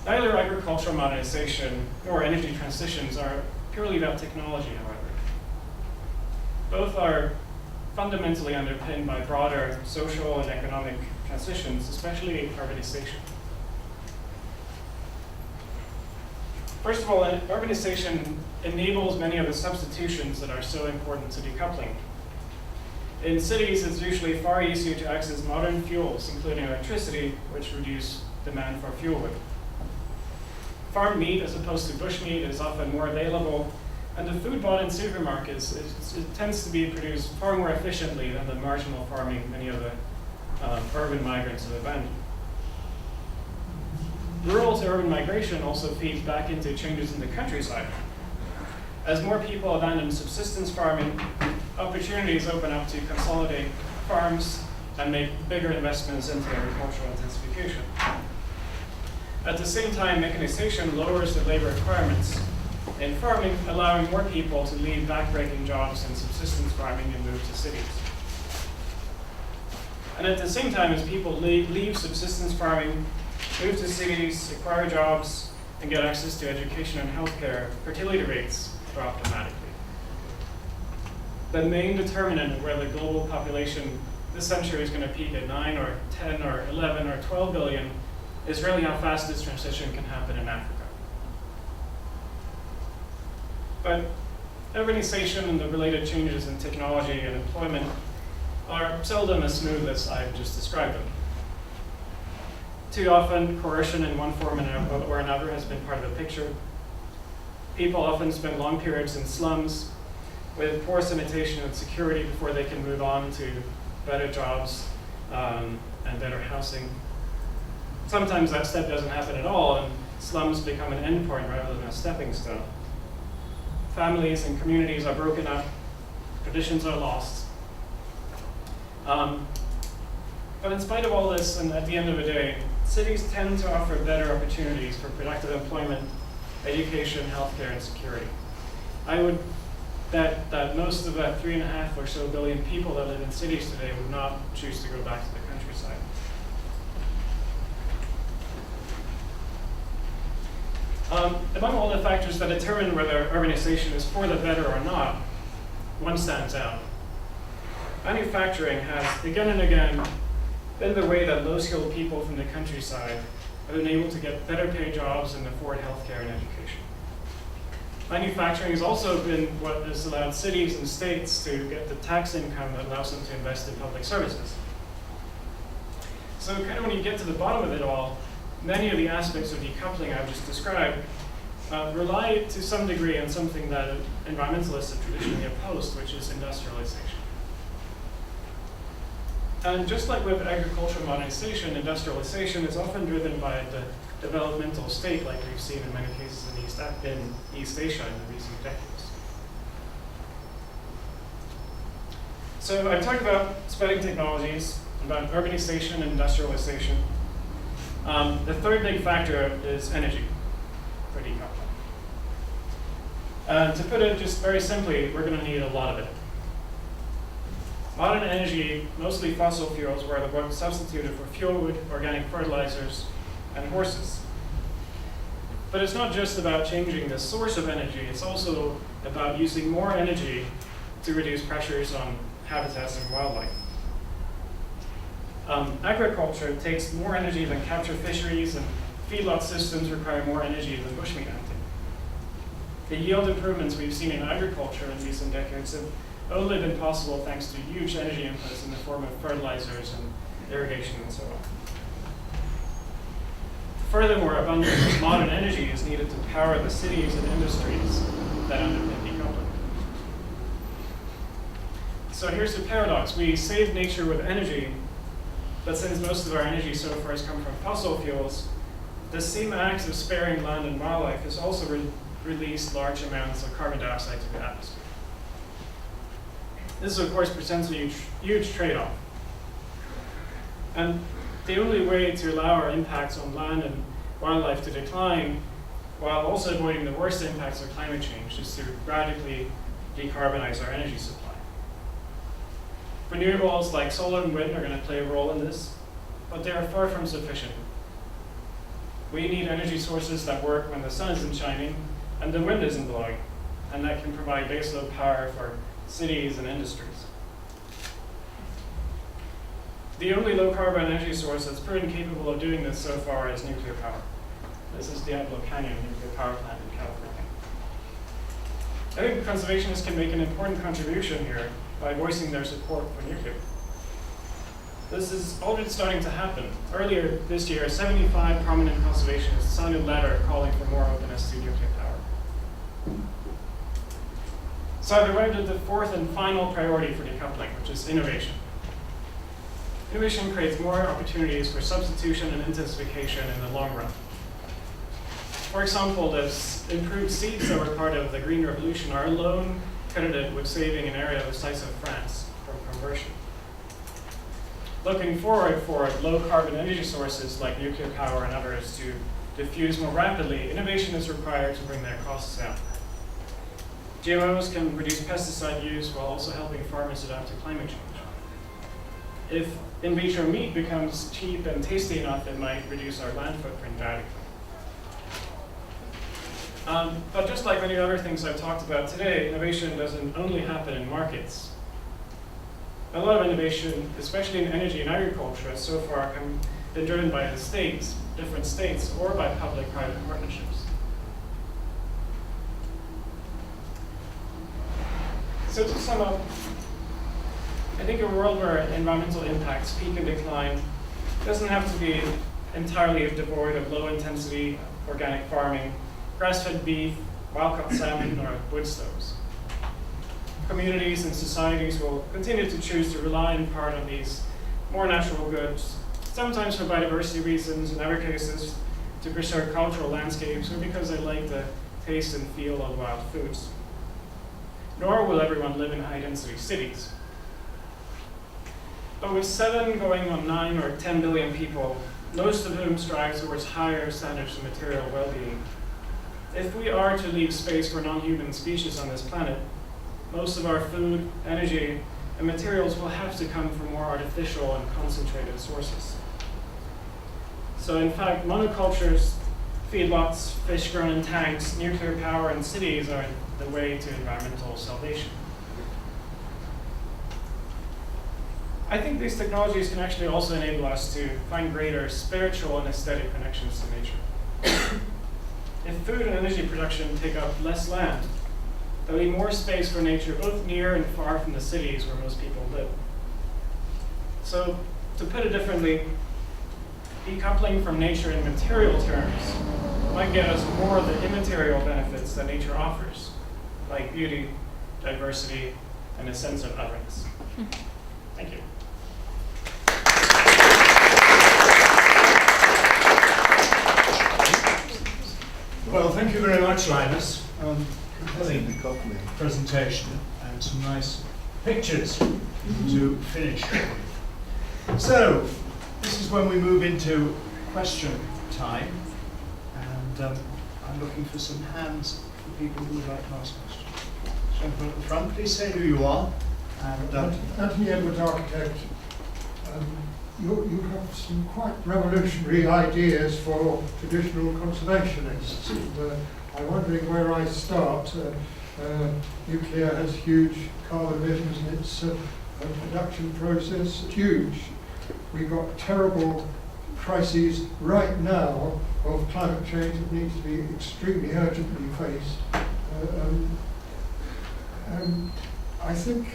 S2: Neither agricultural modernization nor energy transitions are purely about technology, however. Both are fundamentally underpinned by broader social and economic transitions, especially urbanization. First of all, urbanization enables many of the substitutions that are so important to decoupling. In cities, it's usually far easier to access modern fuels, including electricity, which reduce demand for fuel wood. Farm meat, as opposed to bush meat, is often more available, and the food bought in supermarkets, it tends to be produced far more efficiently than the marginal farming many of the urban migrants have abandoned. Rural to urban migration also feeds back into changes in the countryside. As more people abandon subsistence farming, opportunities open up to consolidate farms and make bigger investments into agricultural intensification. At the same time, mechanization lowers the labor requirements in farming, allowing more people to leave backbreaking jobs in subsistence farming and move to cities. And at the same time, as people leave subsistence farming, move to cities, acquire jobs, and get access to education and healthcare, fertility rates drop dramatically. The main determinant of where the global population this century is going to peak at 9 or 10 or 11 or 12 billion is really how fast this transition can happen in Africa. But urbanization and the related changes in technology and employment are seldom as smooth as I've just described them. Too often, coercion in one form or another has been part of the picture. People often spend long periods in slums with poor sanitation and security before they can move on to better jobs and better housing. Sometimes that step doesn't happen at all, and slums become an endpoint rather than a stepping stone. Families and communities are broken up, traditions are lost. But in spite of all this, and at the end of the day, cities tend to offer better opportunities for productive employment, education, healthcare, and security. I would bet that most of the 3.5 or so billion people that live in cities today would not choose to go back to the countryside. Among all the factors that determine whether urbanization is for the better or not, one stands out. Manufacturing has, again and again, been the way that low-skilled people from the countryside have been able to get better paid jobs and afford healthcare and education. Manufacturing has also been what has allowed cities and states to get the tax income that allows them to invest in public services. So kind of when you get to the bottom of it all, many of the aspects of decoupling I've just described rely to some degree on something that environmentalists have traditionally opposed, which is industrialization. And just like with agricultural modernization, industrialization is often driven by the developmental state, like we've seen in many cases in East Asia in the recent decades. So I've talked about spreading technologies, about urbanization and industrialization. The third big factor is energy for decoupling. To put it just very simply, we're going to need a lot of it. Modern energy, mostly fossil fuels, were substituted for fuel wood, organic fertilizers, and horses. But it's not just about changing the source of energy, it's also about using more energy to reduce pressures on habitats and wildlife. Agriculture takes more energy than capture fisheries, and feedlot systems require more energy than bushmeat hunting. The yield improvements we've seen in agriculture in recent decades have only been possible thanks to huge energy inputs in the form of fertilizers and irrigation and so on. Furthermore, abundant modern energy is needed to power the cities and industries that underpin decoupling. So here's the paradox. We save nature with energy, but since most of our energy so far has come from fossil fuels, the same act of sparing land and wildlife has also released large amounts of carbon dioxide to the atmosphere. This, of course, presents a huge trade-off. And the only way to allow our impacts on land and wildlife to decline while also avoiding the worst impacts of climate change is to radically decarbonize our energy supply. Renewables like solar and wind are going to play a role in this, but they are far from sufficient. We need energy sources that work when the sun isn't shining and the wind isn't blowing, and that can provide baseload power for cities and industries. The only low-carbon energy source that's proven capable of doing this so far is nuclear power. This is Diablo Canyon nuclear power plant in California. I think conservationists can make an important contribution here by voicing their support for nuclear. This is already starting to happen. Earlier this year, 75 prominent conservationists signed a letter calling for more openness to nuclear power. So I've arrived at the fourth and final priority for decoupling, which is innovation. Innovation creates more opportunities for substitution and intensification in the long run. For example, the improved seeds that were part of the Green Revolution are alone credited with saving an area the size of France from conversion. Looking forward for low-carbon energy sources like nuclear power and others to diffuse more rapidly, innovation is required to bring their costs down. GMOs can reduce pesticide use while also helping farmers adapt to climate change. If in vitro meat becomes cheap and tasty enough, it might reduce our land footprint radically. But just like many other things I've talked about today, innovation doesn't only happen in markets. A lot of innovation, especially in energy and agriculture, has so far been driven by the states, different states, or by public-private partnerships. So to sum up, I think a world where environmental impacts peak and decline doesn't have to be entirely devoid of low-intensity organic farming, grass-fed beef, wild-caught salmon, or wood stoves. Communities and societies will continue to choose to rely in part on these more natural goods, sometimes for biodiversity reasons, in other cases to preserve cultural landscapes, or because they like the taste and feel of wild foods. Nor will everyone live in high-density cities. But with 7 going on 9 or 10 billion people, most of whom strive towards higher standards of material well-being, if we are to leave space for non-human species on this planet, most of our food, energy, and materials will have to come from more artificial and concentrated sources. So in fact, monocultures, feedlots, fish grown in tanks, nuclear power, and cities are the way to environmental salvation. I think these technologies can actually also enable us to find greater spiritual and aesthetic connections to nature. If food and energy production take up less land, there will be more space for nature both near and far from the cities where most people live. So, to put it differently, decoupling from nature in material terms might get us more of the immaterial benefits that nature offers, like beauty, diversity, and a sense of otherness. Thank you.
S1: Well, thank you very much, Linus. Compelling presentation and some nice pictures to finish with. So, this is when we move into question time, and I'm looking for some hands for people who would like to ask questions. Gentleman at the front, please say who you are. And
S3: Anthony Edwards, architect. You have some quite revolutionary ideas for traditional conservationists. And, I'm wondering where I start. Nuclear has huge carbon emissions in its production process. It's huge. We've got terrible crises right now of climate change that needs to be extremely urgently faced. I think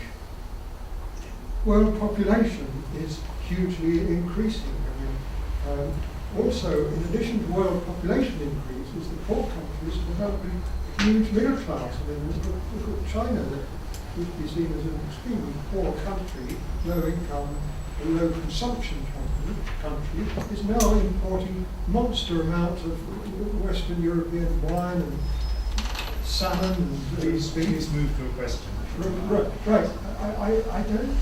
S3: world population is hugely increasing. I mean, also, in addition to world population increases, the poor countries are developing a huge middle class. I mean, look at China, that used to be seen as an extremely poor country, low income, low consumption country, is now importing monster amounts of Western European wine and salmon and
S4: Please move to a question.
S3: Right. I don't.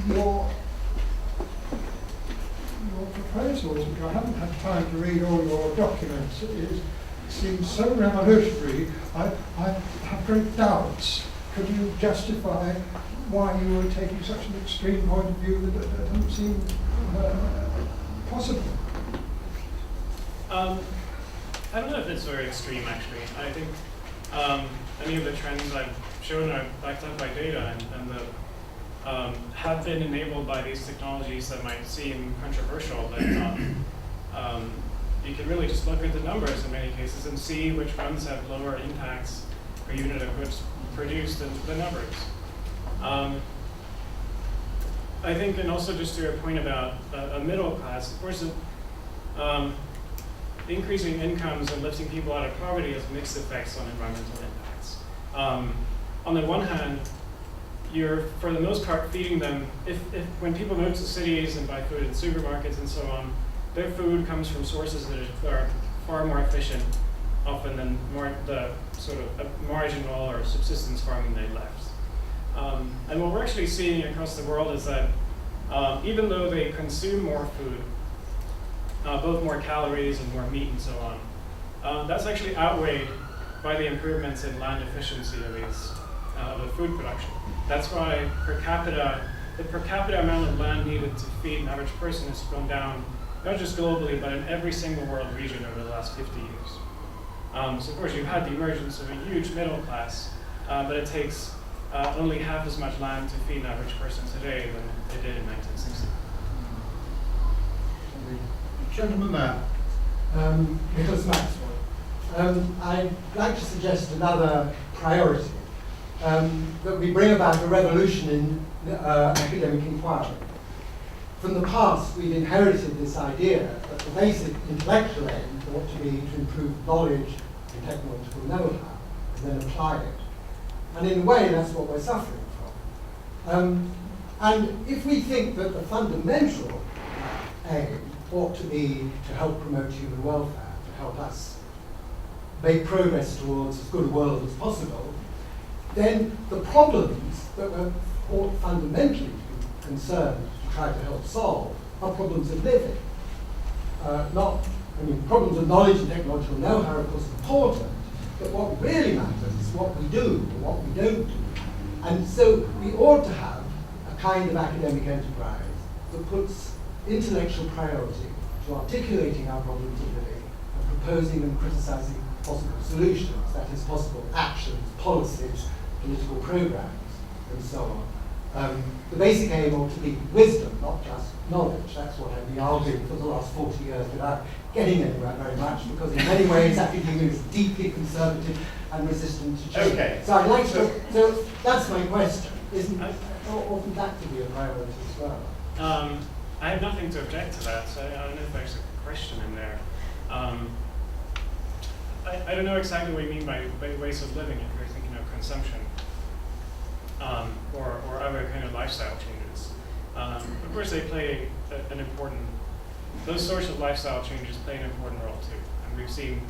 S3: Your proposals, which I haven't had time to read all your documents, seems so revolutionary. I have great doubts. Could you justify why you were taking such an extreme point of view that doesn't seem possible?
S2: I don't know if it's very extreme, actually. I think any of the trends I've shown are backed up by data and have been enabled by these technologies that might seem controversial, but you can really just look at the numbers in many cases and see which ones have lower impacts per unit of goods produced than the numbers. I think, and also just to your point about a middle class, of course, increasing incomes and lifting people out of poverty has mixed effects on environmental impacts. On the one hand, you're, for the most part, feeding them, if when people move to cities and buy food in supermarkets and so on, their food comes from sources that are far more efficient often than the sort of marginal or subsistence farming they left. And what we're actually seeing across the world is that even though they consume more food, both more calories and more meat and so on, that's actually outweighed by the improvements in land efficiency of the food production. That's why the per capita amount of land needed to feed an average person has gone down, not just globally, but in every single world region over the last 50 years. So of course you've had the emergence of a huge middle class, but it takes only half as much land to feed an average person today than it did in 1960.
S4: Gentleman there.
S5: Nicholas Maxwell. I'd like to suggest another priority, that we bring about a revolution in academic inquiry. From the past, we've inherited this idea that the basic intellectual aim ought to be to improve knowledge and technological know-how, and then apply it. And in a way, that's what we're suffering from. And if we think that the fundamental aim ought to be to help promote human welfare, to help us make progress towards as good a world as possible, then the problems that we're ought fundamentally to be concerned to try to help solve are problems of living. Problems of knowledge and technological know-how are of course important, but what really matters is what we do and what we don't do. And so we ought to have a kind of academic enterprise that puts intellectual priority to articulating our problems of living and proposing and criticizing possible solutions, that is, possible actions, policies, political programs, and so on. The basic aim ought to be wisdom, not just knowledge. That's what I've been arguing for the last 40 years without getting anywhere very much, because in many ways academia is deeply conservative and resistant to change.
S4: Okay.
S5: So I'd like to, so that's my question. Oughtn't that to be a priority as well?
S2: I have nothing to object to that, so I don't know if there's a question in there. I don't know exactly what you mean by ways of living if you're thinking of consumption or other kind of lifestyle changes. Of course, they play an important, those sorts of lifestyle changes play an important role too. And we've seen,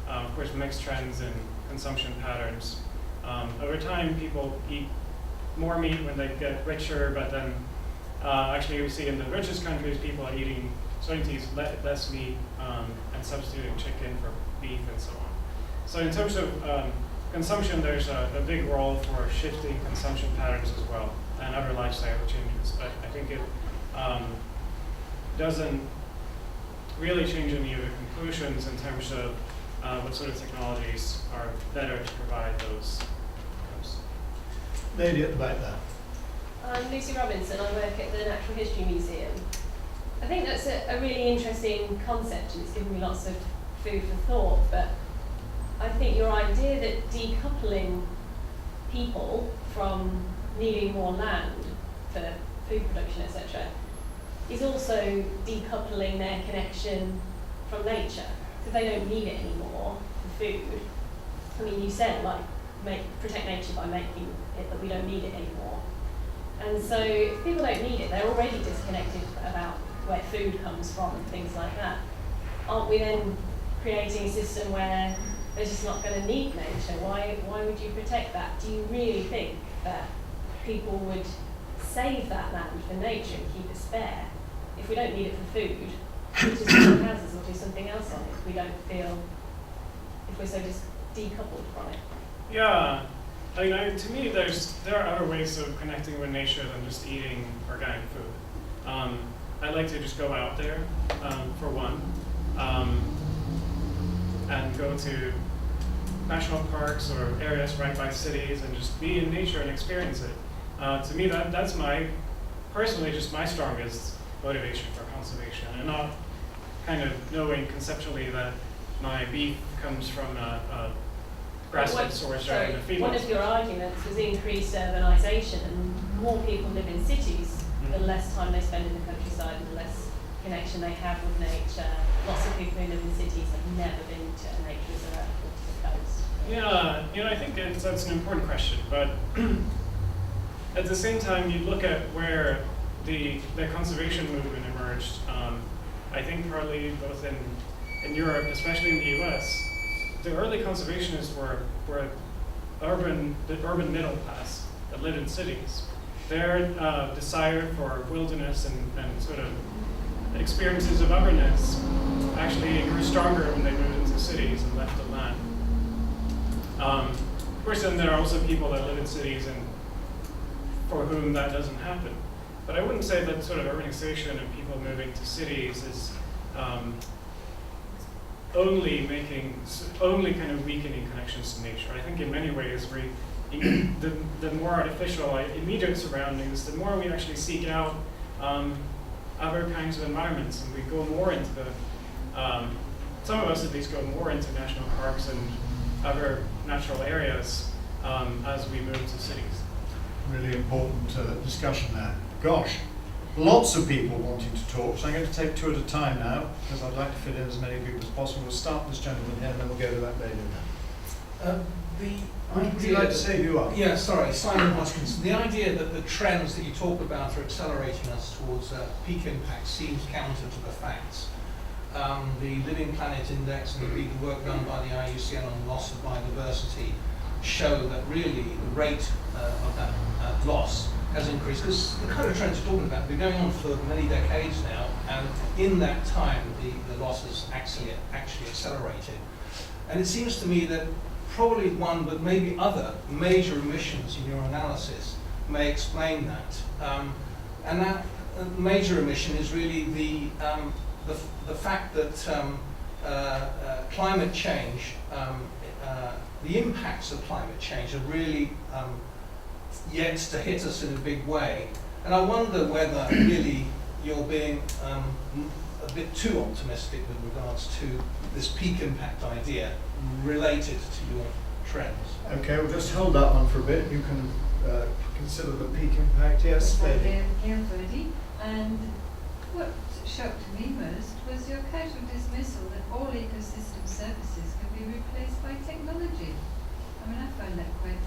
S2: of course, mixed trends in consumption patterns. Over time, people eat more meat when they get richer, but then actually we see in the richest countries, people are starting to use less meat and substituting chicken for beef and so on. So in terms of consumption, there's a big role for shifting consumption patterns as well, and other lifestyle changes. But I think it doesn't really change any of the conclusions in terms of what sort of technologies are better to provide those outcomes.
S4: Lady at the back there.
S6: I'm Lucy Robinson. I work at the Natural History Museum. I think that's a really interesting concept, and it's given me lots of food for thought. But I think your idea that decoupling people from needing more land for food production, etc., is also decoupling their connection from nature, because they don't need it anymore for food. I mean, you said, like, protect nature by making it that we don't need it anymore. And so if people don't need it, they're already disconnected about where food comes from and things like that. Aren't we then creating a system where they're just not going to need nature? Why would you protect that? Do you really think that people would save that land for nature and keep it spare if we don't need it for food? We just build houses or do something else on it if we don't feel, if we're so just decoupled from it.
S2: Yeah, to me, there are other ways of connecting with nature than just eating organic food. I like to just go out there, for one, and go to national parks or areas right by cities and just be in nature and experience it. To me, that's personally just my strongest motivation for conservation, and not kind of knowing conceptually that my beef comes from a grass-fed source rather than a feedlot.
S6: One of your arguments was increased urbanization, and more people live in cities, the less time they spend in the countryside and the less connection they have with nature. Lots of people who live in cities have never been to a nature reserve or to the coast.
S2: Yeah, I think that's an important question, but at the same time, you look at where the conservation movement emerged. I think partly both in Europe, especially in the US, the early conservationists were the urban middle class that lived in cities. Their desire for wilderness and sort of experiences of otherness actually grew stronger when they moved into cities and left the land. Of course, then there are also people that live in cities and for whom that doesn't happen. But I wouldn't say that sort of urbanization and people moving to cities is only kind of weakening connections to nature. I think in many ways, the more artificial immediate surroundings, the more we actually seek out other kinds of environments, and we go more into some of us at least go more into national parks and other natural areas as we move to cities.
S4: Really important discussion there. Gosh, lots of people wanting to talk, so I'm going to take two at a time now, because I'd like to fit in as many people as possible. We'll start with this gentleman here, and then we'll go to that lady now. Would you like to say who you are?
S7: Yeah, sorry, Simon Hoskins. The idea that the trends that you talk about are accelerating us towards peak impact seems counter to the facts. The Living Planet Index and the work done by the IUCN on loss of biodiversity show that really the rate of that loss has increased, because the kind of trends you're talking about have been going on for many decades now, and in that time the loss has actually accelerated. And it seems to me that probably one, but maybe other major emissions in your analysis may explain that. And that major emission is really the fact that climate change, the impacts of climate change are really yet to hit us in a big way. And I wonder whether really you're being a bit too optimistic with regards to this peak impact idea related to your trends.
S4: Okay, we'll just hold that one for a bit. You can consider the peak impact. Yes, lady.
S8: And what shocked me most was your casual dismissal that all ecosystem services can be replaced by technology. I mean, I find that quite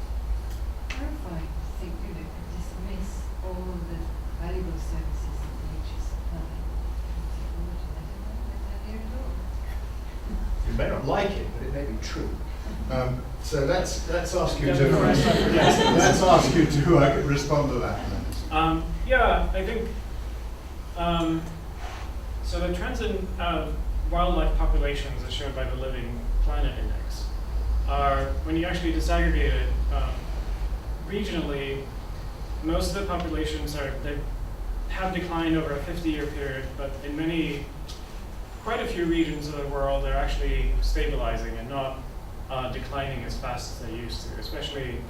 S8: horrifying to think you could dismiss all the valuable services that nature supplies from technology. I don't like that idea at all.
S4: You may not like it, but it may be true. So let's ask you to let's ask you to respond to that.
S2: Yeah, I think so. The trends in wildlife populations, as shown by the Living Planet Index, are, when you actually disaggregate it regionally, most of the populations they have declined over a 50-year period, but in quite a few regions of the world, they're actually stabilizing and not declining as fast as they used to, especially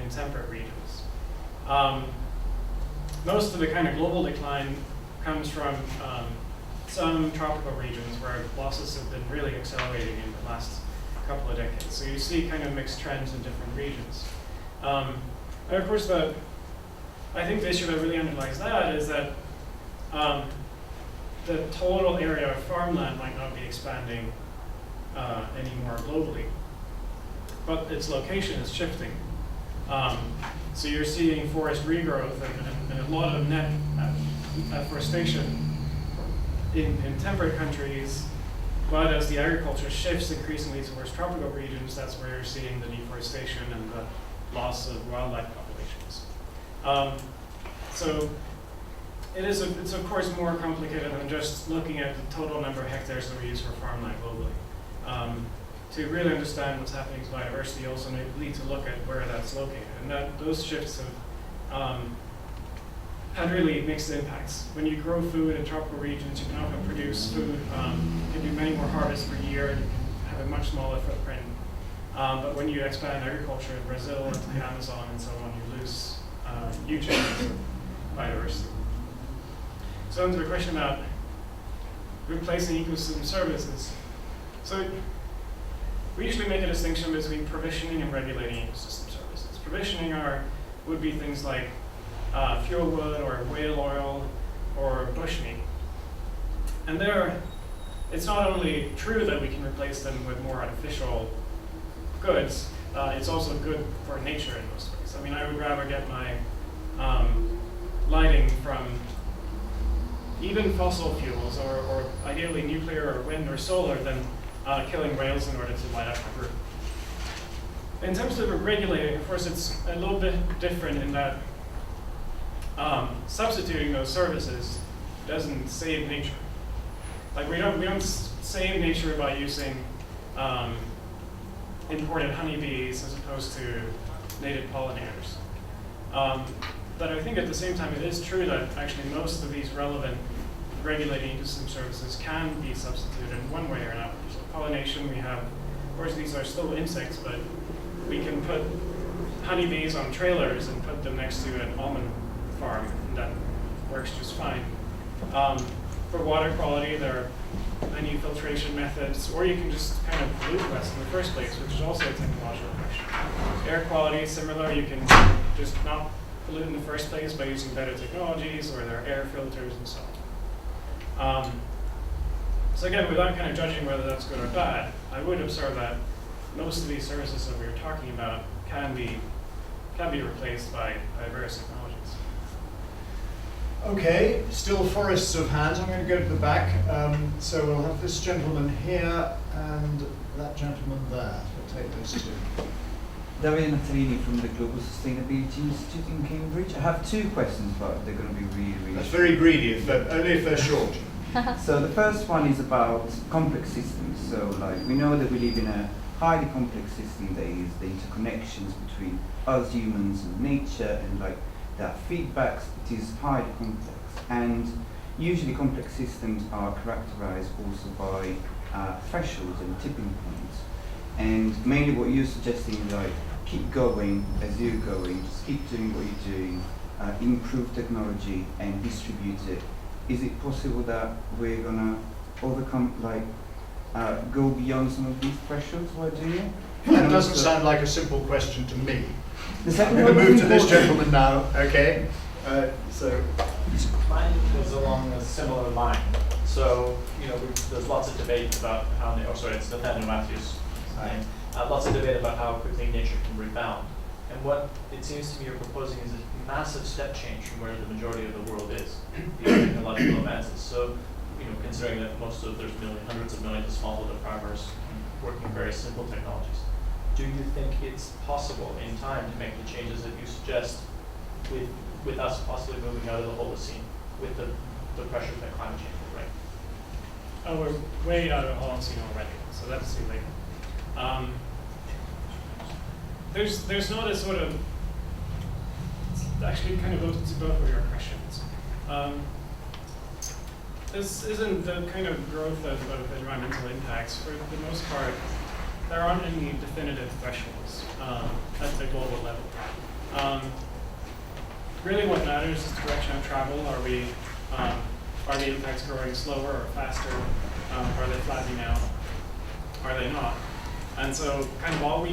S2: in temperate regions. Most of the kind of global decline comes from some tropical regions where losses have been really accelerating in the last couple of decades. So you see kind of mixed trends in different regions. And of course, I think the issue that really underlies that is that the total area of farmland might not be expanding anymore globally, but its location is shifting. So you're seeing forest regrowth and a lot of net afforestation in temperate countries, but as the agriculture shifts increasingly towards tropical regions, that's where you're seeing the deforestation and the loss of wildlife populations. So it's of course more complicated than just looking at the total number of hectares that we use for farmland globally. To really understand what's happening to biodiversity, you also need to look at where that's located. And those shifts have had really mixed impacts. When you grow food in tropical regions, you can often produce food, you can do many more harvests per year, and you can have a much smaller footprint. But when you expand agriculture in Brazil into the Amazon and so on, you lose huge amounts of biodiversity. So onto the question about replacing ecosystem services. So we usually make a distinction between provisioning and regulating ecosystem services. Provisioning would be things like fuel wood or whale oil or bushmeat. And it's not only true that we can replace them with more artificial goods, it's also good for nature in most ways. I mean, I would rather get my lighting from even fossil fuels or ideally nuclear or wind or solar than killing whales in order to light up my room. In terms of regulating, of course, it's a little bit different in that substituting those services doesn't save nature. Like we don't save nature by using imported honeybees as opposed to native pollinators. But I think at the same time, it is true that actually most of these relevant regulating ecosystem services can be substituted in one way or another. So pollination, we have, of course, these are still insects, but we can put honeybees on trailers and put them next to an almond farm, and that works just fine. For water quality, there are many filtration methods, or you can just kind of pollute less in the first place, which is also a technological question. Air quality, similar, you can just not pollute in the first place by using better technologies, or there are air filters and so on. So again, without kind of judging whether that's good or bad, I would observe that most of these services that we were talking about can be replaced by various technologies.
S4: Okay, still forests of hands. I'm going to go to the back. So we'll have this gentleman here and that gentleman there. We'll take those two.
S9: David Nathalie from the Global Sustainability Institute in Cambridge. I have two questions, but they're going to be really
S4: That's
S9: short.
S4: very greedy, only if they're short.
S9: So the first one is about complex systems. So like we know that we live in a highly complex system. There is the interconnections between us humans and nature, and like there are feedbacks. It is highly complex, and usually complex systems are characterized also by thresholds and tipping points. And mainly what you're suggesting is like keep going as you're going, just keep doing what you're doing, improve technology and distribute it. Is it possible that we're gonna overcome, go beyond some of these thresholds while doing it?
S4: That doesn't sound like a simple question to me.
S9: The
S4: I'm
S9: second
S4: going to
S9: one is
S4: move to this
S9: important.
S4: gentleman now, okay?
S10: Mine was along a similar line. So, there's lots of debate about how, it's Nathaniel Matthews' name. Lots of debate about how quickly nature can rebound. And what it seems to me you're proposing is a massive step change from where the majority of the world is, the technological advances. So, considering that there's hundreds of millions of smallholder farmers working very simple technologies, do you think it's possible in time to make the changes that you suggest with us possibly moving out of the Holocene with the pressures that climate change will bring?
S2: Oh, we're way out of the Holocene already, so that's too late. There's not a sort of, actually kind of goes to both of your questions. This isn't the kind of growth of environmental impacts. For the most part, there aren't any definitive thresholds at the global level. Really what matters is the direction of travel. Are the impacts growing slower or faster? Are they flattening out? Are they not? And so kind of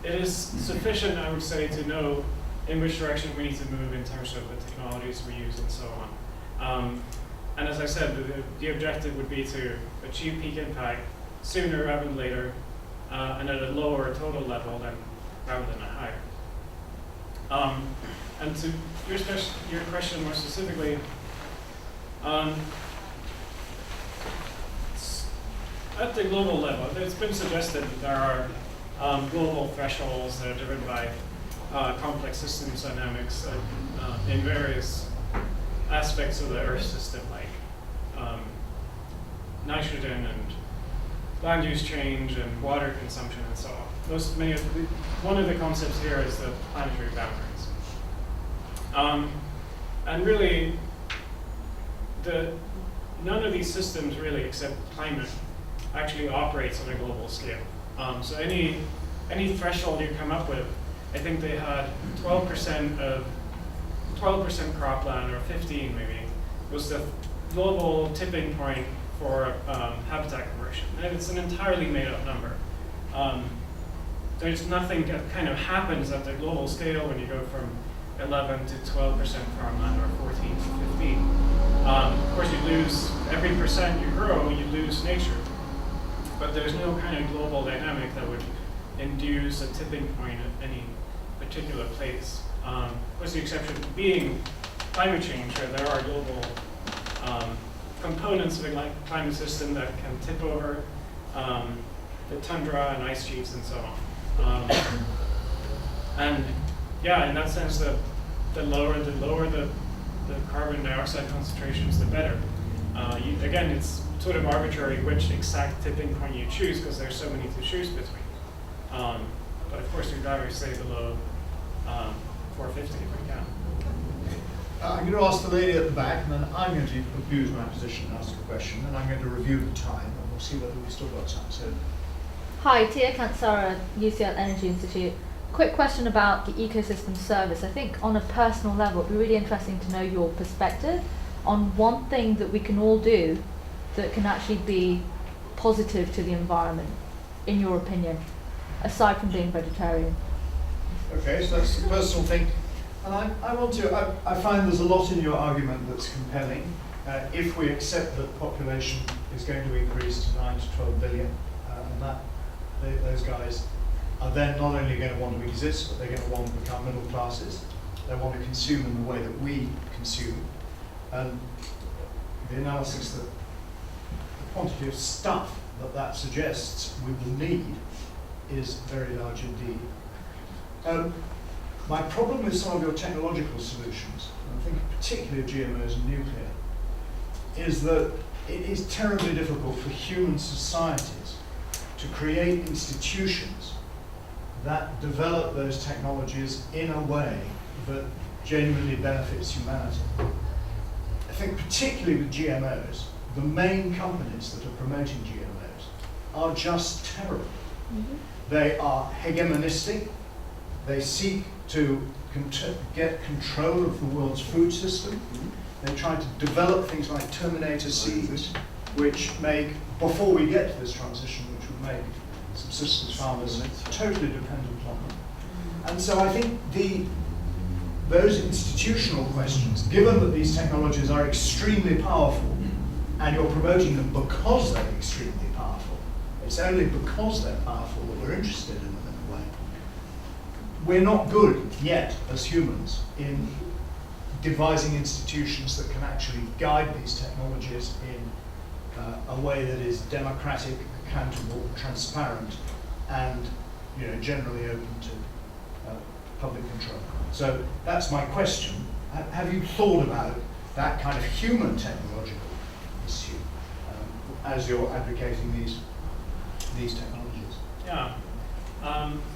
S2: it is sufficient, I would say, to know in which direction we need to move in terms of the technologies we use and so on. And as I said, the objective would be to achieve peak impact sooner rather than later, and at a lower total level rather than a higher. And to your question more specifically, at the global level, it's been suggested that there are global thresholds that are driven by complex systems dynamics in various aspects of the Earth system, like nitrogen and land use change and water consumption and so on. One of the concepts here is the planetary boundaries. And really, none of these systems really, except climate, actually operates on a global scale. So any threshold you come up with, I think they had 12% cropland, or 15 maybe, was the global tipping point for habitat conversion. And it's an entirely made up number. There's nothing that kind of happens at the global scale when you go from 11 to 12% farmland, or 14 to 15. Of course, you lose, every percent you grow, you lose nature. But there's no kind of global dynamic that would induce a tipping point at any particular place. With the exception being climate change, where there are global components of a climate system that can tip over the tundra and ice sheets and so on. And yeah, in that sense, the lower the carbon dioxide concentrations, the better. Again, it's sort of arbitrary which exact tipping point you choose, because there's so many to choose between. But of course, we'd rather stay below 450 if we can.
S4: I'm going to ask the lady at the back, and then I'm going to abuse my position and ask a question, and I'm going to review the time, and we'll see whether we've still got time. So,
S11: hi, Tia Kansara, UCL Energy Institute. Quick question about the ecosystem service. I think on a personal level, it'd be really interesting to know your perspective on one thing that we can all do that can actually be positive to the environment, in your opinion, aside from being vegetarian.
S4: okay, so that's the personal thing. And I find there's a lot in your argument that's compelling. If we accept that population is going to increase to 9 to 12 billion, and those guys are then not only going to want to exist, but they're going to want to become middle classes. They want to consume in the way that we consume. And the analysis that the quantity of stuff that suggests we will need is very large indeed. My problem with some of your technological solutions, and I think particularly of GMOs and nuclear, is that it is terribly difficult for human societies to create institutions that develop those technologies in a way that genuinely benefits humanity. I think particularly with GMOs, the main companies that are promoting GMOs are just terrible. Mm-hmm. They are hegemonistic. They seek to get control of the world's food system. Mm-hmm. They try to develop things like Terminator seeds, which make, before we get to this transition, which would make subsistence farmers totally dependent on them. And so I think those institutional questions, given that these technologies are extremely powerful, and you're promoting them because they're extremely powerful, it's only because they're powerful that we're interested in them in a way. We're not good yet as humans in devising institutions that can actually guide these technologies in a way that is democratic, accountable, transparent, and generally open to public control. So that's my question. Have you thought about that kind of human technological issue as you're advocating these technologies?
S2: Yeah.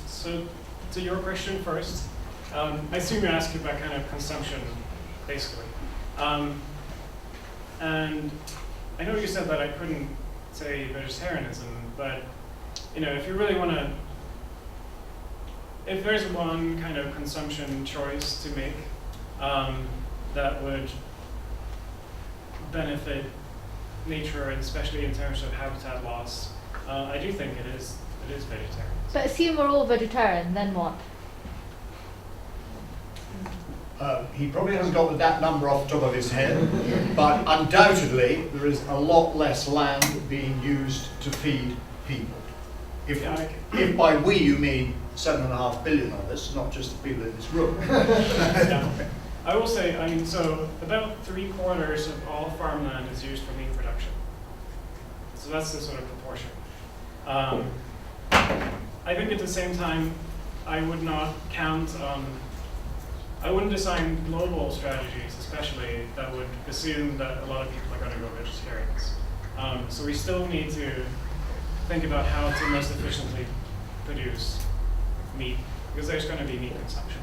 S2: So to your question first, I assume you're asking about kind of consumption, basically. And I know you said that I couldn't say vegetarianism, but if you really want to, if there's one kind of consumption choice to make that would benefit nature, and especially in terms of habitat loss, I do think it is vegetarian.
S11: But assume we're all vegetarian, then what?
S4: He probably hasn't got that number off the top of his head, but undoubtedly there is a lot less land being used to feed people. If by we you mean 7.5 billion of us, not just the people in this room.
S2: Yeah. I will say, I mean, so about 3/4 of all farmland is used for meat production. So that's the sort of proportion. I think at the same time, I would not count on, I wouldn't design global strategies, especially, that would assume that a lot of people are going to go vegetarians. So we still need to think about how to most efficiently produce meat, because there's going to be meat consumption.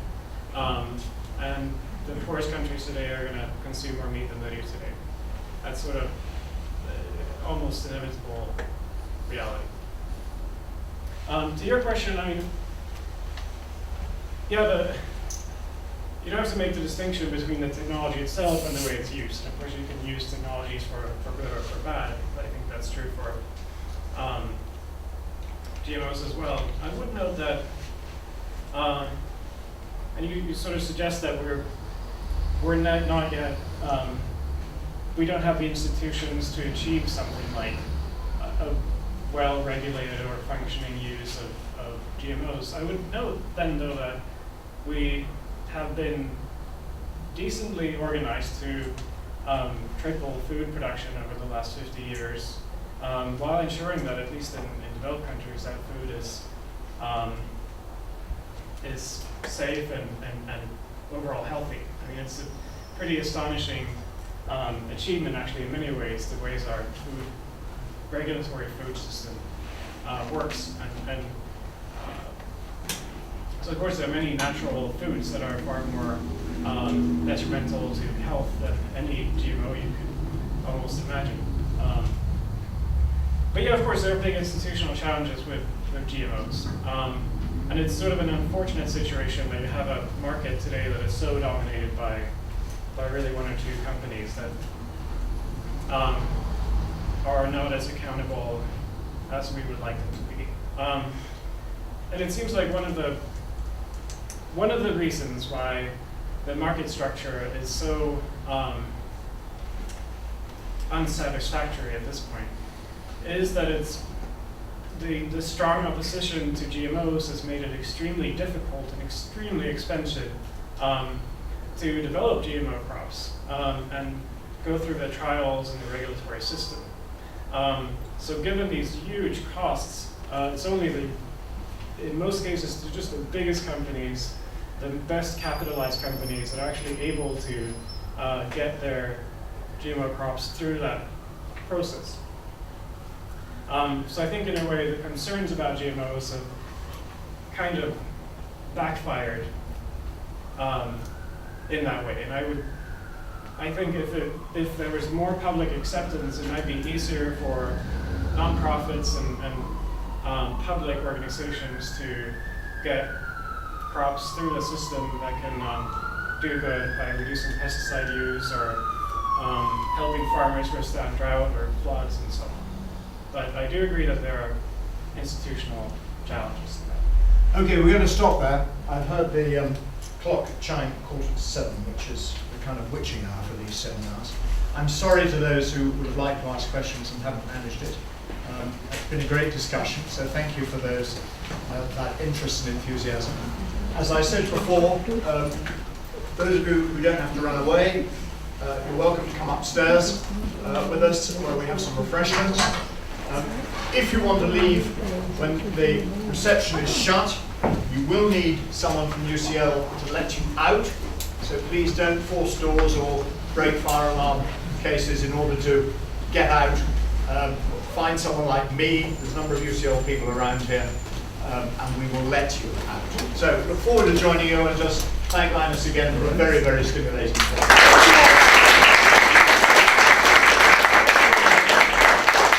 S2: And the poorest countries today are going to consume more meat than they do today. That's sort of almost inevitable reality. To your question, I mean, yeah, you don't have to make the distinction between the technology itself and the way it's used. Of course, you can use technologies for good or for bad. I think that's true for GMOs as well. I would note that, and you sort of suggest that we're not yet, we don't have the institutions to achieve something like a well-regulated or functioning use of GMOs. I would note then, though, that we have been decently organized to triple food production over the last 50 years, while ensuring that, at least in developed countries, that food is safe and overall healthy. I mean, it's a pretty astonishing achievement, actually, in many ways, the ways our regulatory food system works. So, of course, there are many natural foods that are far more detrimental to health than any GMO you could almost imagine. But yeah, of course, there are big institutional challenges with GMOs. And it's sort of an unfortunate situation that you have a market today that is so dominated by really one or two companies that are not as accountable as we would like them to be. And it seems like one of the reasons why the market structure is so unsatisfactory at this point is that it's the strong opposition to GMOs has made it extremely difficult and extremely expensive to develop GMO crops and go through the trials in the regulatory system. So given these huge costs, it's only in most cases, just the biggest companies, the best capitalized companies that are actually able to get their GMO crops through that process. So I think in a way the concerns about GMOs have kind of backfired in that way. And I think if there was more public acceptance, it might be easier for nonprofits and public organizations to get crops through the system that can do good by reducing pesticide use or helping farmers withstand drought or floods and so on. But I do agree that there are institutional challenges to that.
S4: Okay, we're going to stop there. I've heard the clock chime 7:15, which is the kind of witching hour for these seminars. I'm sorry to those who would have liked to ask questions and haven't managed it. It's been a great discussion, so thank you for those that interest and enthusiasm. As I said before, those of you who don't have to run away, you're welcome to come upstairs with us where we have some refreshments. If you want to leave when the reception is shut, you will need someone from UCL to let you out. So please don't force doors or break fire alarm cases in order to get out. Find someone like me, there's a number of UCL people around here, and we will let you out. So look forward to joining you, and just thank Linus again for a very, very stimulating talk.